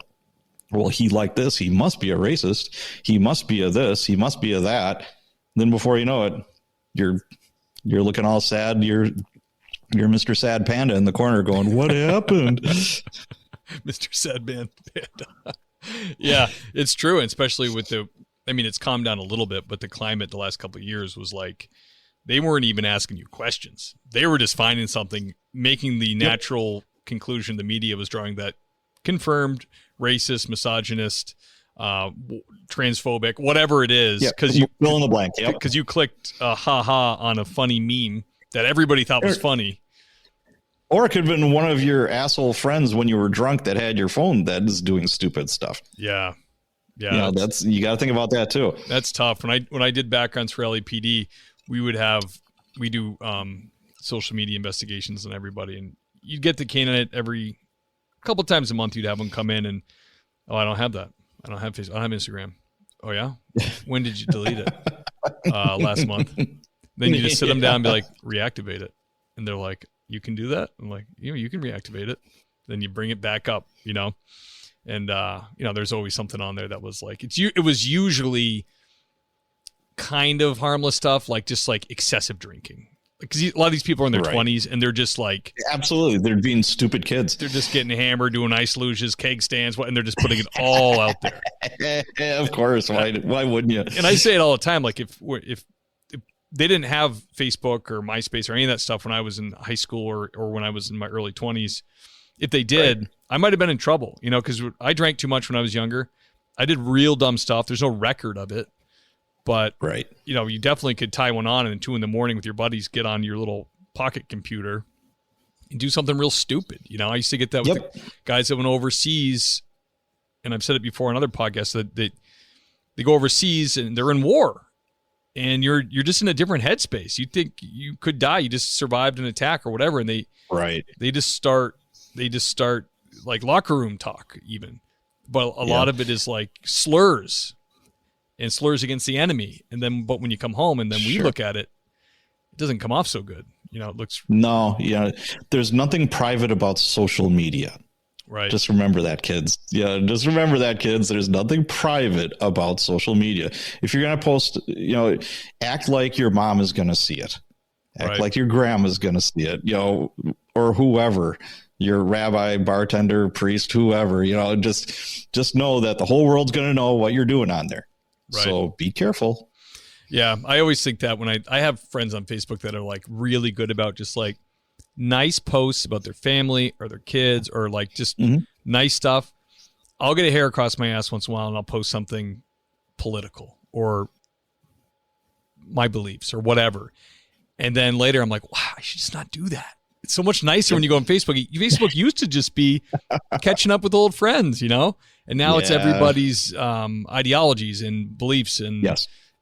[SPEAKER 3] well, he liked this. He must be a racist. He must be a this. He must be a that. Then before you know it, you're looking all sad. You're Mr. Sad Panda in the corner going, what happened?
[SPEAKER 2] Mr. Sad Panda. Yeah, it's true. And especially with it's calmed down a little bit, but the climate the last couple of years was like, they weren't even asking you questions. They were just finding something, making the natural conclusion the media was drawing that confirmed racist, misogynist, transphobic, whatever it is. Because you
[SPEAKER 3] fill in the blank.
[SPEAKER 2] Because you clicked ha on a funny meme that everybody thought was funny.
[SPEAKER 3] Or it could have been one of your asshole friends when you were drunk that had your phone that is doing stupid stuff.
[SPEAKER 2] Yeah.
[SPEAKER 3] Yeah. You got to think about that too.
[SPEAKER 2] That's tough. When I did backgrounds for LAPD, we do social media investigations on everybody, and you'd get the candidate every couple times a month. You'd have them come in and, I don't have that. I don't have Facebook. I don't have Instagram. Oh yeah. When did you delete it? Last month. Then you just sit them down and be like, reactivate it. And they're like, you can do that? I'm like, you can reactivate it. Then you bring it back up, and there's always something on there that was like, it was usually kind of harmless stuff, like just like excessive drinking. Because a lot of these people are in their 20s and they're just like...
[SPEAKER 3] Absolutely. They're being stupid kids.
[SPEAKER 2] They're just getting hammered, doing ice luges, keg stands, and they're just putting it all out there.
[SPEAKER 3] Of course. Why wouldn't you?
[SPEAKER 2] And I say it all the time, like if they didn't have Facebook or MySpace or any of that stuff when I was in high school or when I was in my early 20s, if they did, I might have been in trouble, because I drank too much when I was younger. I did real dumb stuff. There's no record of it. But, you definitely could tie one on and at 2 a.m. with your buddies, get on your little pocket computer and do something real stupid. I used to get that with the guys that went overseas, and I've said it before on other podcasts, that they go overseas and they're in war, and you're just in a different headspace. You think you could die. You just survived an attack or whatever, and they just start like locker room talk even. But a lot of it is like slurs. And slurs against the enemy, but when you come home and then we look at it, it doesn't come off so good. It looks there's nothing private about social media. Right. Just remember that, kids. Yeah, just remember that, kids. There's nothing private about social media. If you're gonna post, act like your mom is gonna see it, act like your grandma's gonna see it, or whoever. Your rabbi, bartender, priest, whoever. Just know that the whole world's gonna know what you're doing on there. Right. So be careful. Yeah, I always think that when I have friends on Facebook that are like really good about just like nice posts about their family or their kids or like just nice stuff. I'll get a hair across my ass once in a while and I'll post something political or my beliefs or whatever. And then later I'm like, wow, I should just not do that. It's so much nicer when you go on Facebook. Facebook used to just be catching up with old friends, and now it's everybody's ideologies and beliefs, and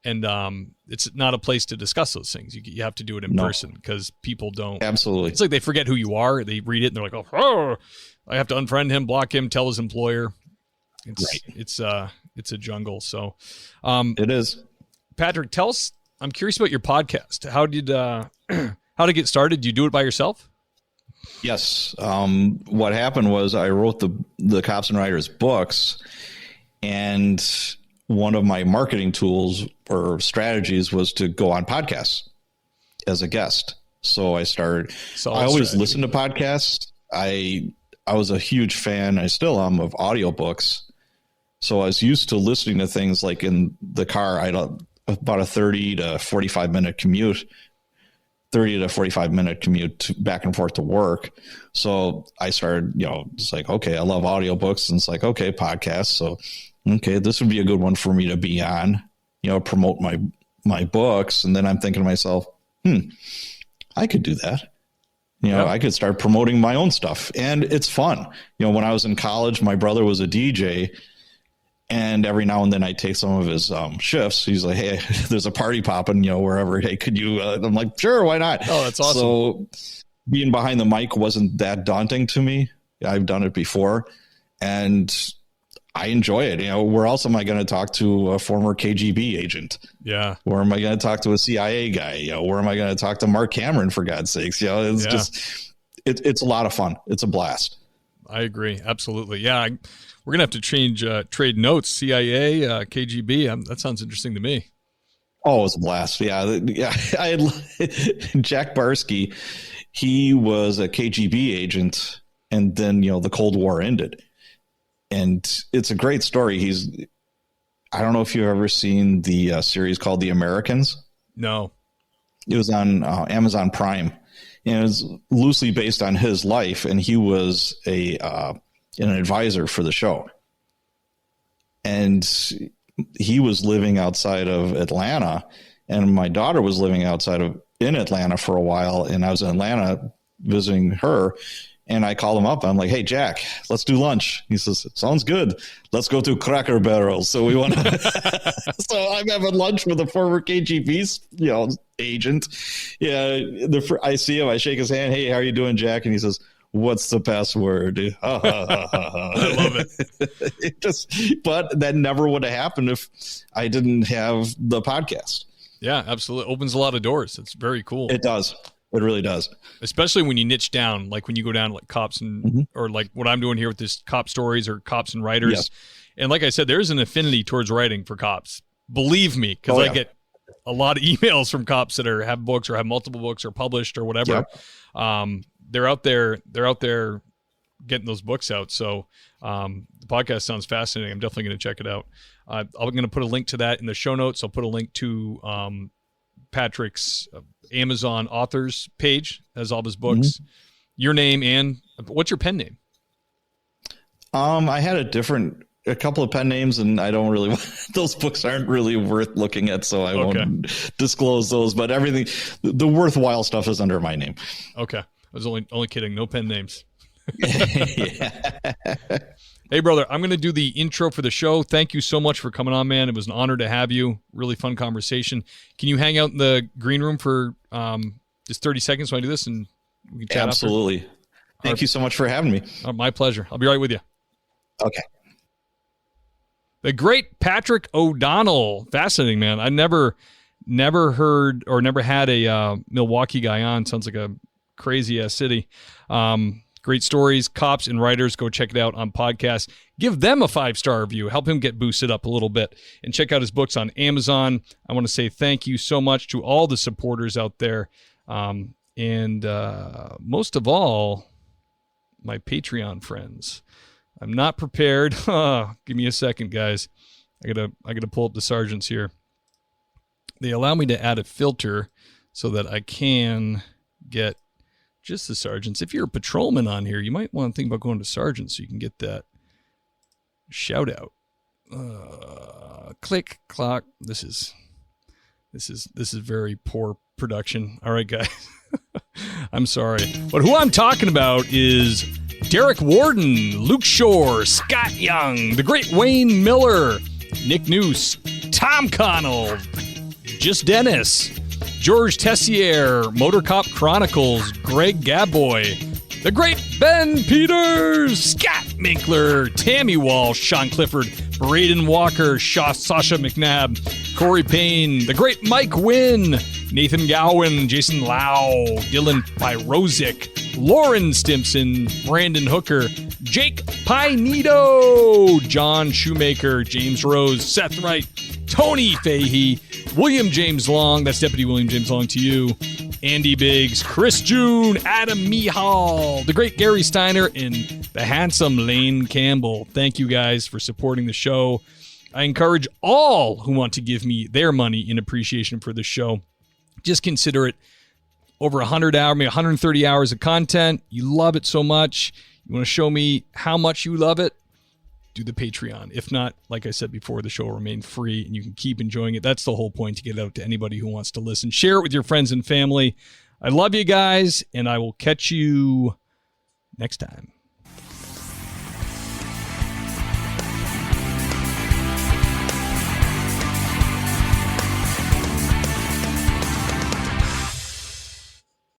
[SPEAKER 2] it's not a place to discuss those things. You have to do it in person because people don't.
[SPEAKER 3] Absolutely,
[SPEAKER 2] it's like they forget who you are. They read it and they're like, oh, I have to unfriend him, block him, tell his employer. It's a jungle. So
[SPEAKER 3] it is.
[SPEAKER 2] Patrick, tell us. I'm curious about your podcast. How did it get started? Did you do it by yourself?
[SPEAKER 3] Yes. What happened was I wrote the Cops and Riders books, and one of my marketing tools or strategies was to go on podcasts as a guest. So I started. I always listen to podcasts. I was a huge fan. I still am of audiobooks. So I was used to listening to things like in the car. I don't about a 30 to 45 minute commute. 30 to 45 minute commute back and forth to work. So I started, it's like, okay, I love audiobooks. And it's like, okay, podcasts. So okay, this would be a good one for me to be on, promote my books. And then I'm thinking to myself, I could do that. I could start promoting my own stuff, and it's fun. When I was in college, my brother was a DJ, and every now and then I take some of his shifts. He's like, hey, there's a party popping, wherever. Hey, could you, I'm like, sure, why not?
[SPEAKER 2] Oh, that's awesome.
[SPEAKER 3] So being behind the mic wasn't that daunting to me. I've done it before, and I enjoy it. Where else am I going to talk to a former KGB agent?
[SPEAKER 2] Yeah.
[SPEAKER 3] Where am I going to talk to a CIA guy? Where am I going to talk to Mark Cameron, for God's sakes? It's just, it's a lot of fun. It's a blast.
[SPEAKER 2] I agree. Absolutely. Yeah. We're going to have to trade notes. CIA, KGB. That sounds interesting to me.
[SPEAKER 3] Oh, it's a blast. Yeah. I had Jack Barsky. He was a KGB agent, and then, the Cold War ended. And it's a great story. I don't know if you've ever seen the series called The Americans.
[SPEAKER 2] No.
[SPEAKER 3] It was on Amazon Prime, and it was loosely based on his life. And he was an advisor for the show. And he was living outside of Atlanta, and my daughter was living in Atlanta for a while. And I was in Atlanta visiting her. And I called him up. I'm like, hey, Jack, let's do lunch. He says, sounds good. Let's go to Cracker Barrel. So we went. So I'm having lunch with a former KGB, agent. Yeah. I see him. I shake his hand. Hey, how are you doing, Jack? And he says, what's the password?
[SPEAKER 2] I love it.
[SPEAKER 3] But that never would have happened if I didn't have the podcast.
[SPEAKER 2] Yeah, absolutely. Opens a lot of doors. It's very cool.
[SPEAKER 3] It does. It really does.
[SPEAKER 2] Especially when you niche down, like when you go down to like cops and or like what I'm doing here with this cop stories or cops and writers. Yes. And like I said, there's an affinity towards writing for cops. Believe me, because I get a lot of emails from cops that have books or have multiple books or published or whatever. Yep. They're out there getting those books out. So the podcast sounds fascinating. I'm definitely going to check it out. I'm going to put a link to that in the show notes. I'll put a link to Patrick's Amazon authors page, has all his books, your name, and what's your pen name?
[SPEAKER 3] I had a couple of pen names, and I don't really, those books aren't really worth looking at, so I won't disclose those, but everything, the worthwhile stuff is under my name.
[SPEAKER 2] Okay. I was only kidding. No pen names. Hey, brother, I'm going to do the intro for the show. Thank you so much for coming on, man. It was an honor to have you. Really fun conversation. Can you hang out in the green room for just 30 seconds when I do this? And we can chat
[SPEAKER 3] Absolutely. After? Thank you so much for having me.
[SPEAKER 2] My pleasure. I'll be right with you.
[SPEAKER 3] Okay.
[SPEAKER 2] The great Patrick O'Donnell. Fascinating, man. I never heard or never had a Milwaukee guy on. Sounds like a crazy-ass city. Great stories, cops and writers. Go check it out on podcasts. Give them a 5-star review. Help him get boosted up a little bit. And check out his books on Amazon. I want to say thank you so much to all the supporters out there. And most of all, my Patreon friends. I'm not prepared. Give me a second, guys. I gotta pull up the sergeants here. They allow me to add a filter so that I can get just the sergeants. If you're a patrolman on here, you might want to think about going to sergeant so you can get that shout out. Click, clock. This is very poor production. All right, guys. I'm sorry. But who I'm talking about is Derek Warden, Luke Shore, Scott Young, the great Wayne Miller, Nick Noose, Tom Connell, Just Dennis, George Tessier, Motor Cop Chronicles, Greg Gaboy, the great Ben Peters, Scott Minkler, Tammy Walsh, Sean Clifford, Braden Walker, Sasha McNabb, Corey Payne, the great Mike Wynn, Nathan Gowan, Jason Lau, Dylan Pyrozic, Lauren Stimson, Brandon Hooker, Jake Pinedo, John Shoemaker, James Rose, Seth Wright, Tony Fahey, William James Long, that's Deputy William James Long to you, Andy Biggs, Chris June, Adam Mihal, the great Gary Steiner, and the handsome Lane Campbell. Thank you guys for supporting the show. I encourage all who want to give me their money in appreciation for the show. Just consider it over 100 hours, maybe 130 hours of content. You love it so much. You want to show me how much you love it? do the Patreon. If not, like I said before, the show will remain free and you can keep enjoying it. That's the whole point, to get it out to anybody who wants to listen. Share it with your friends and family. I love you guys, and I will catch you next time.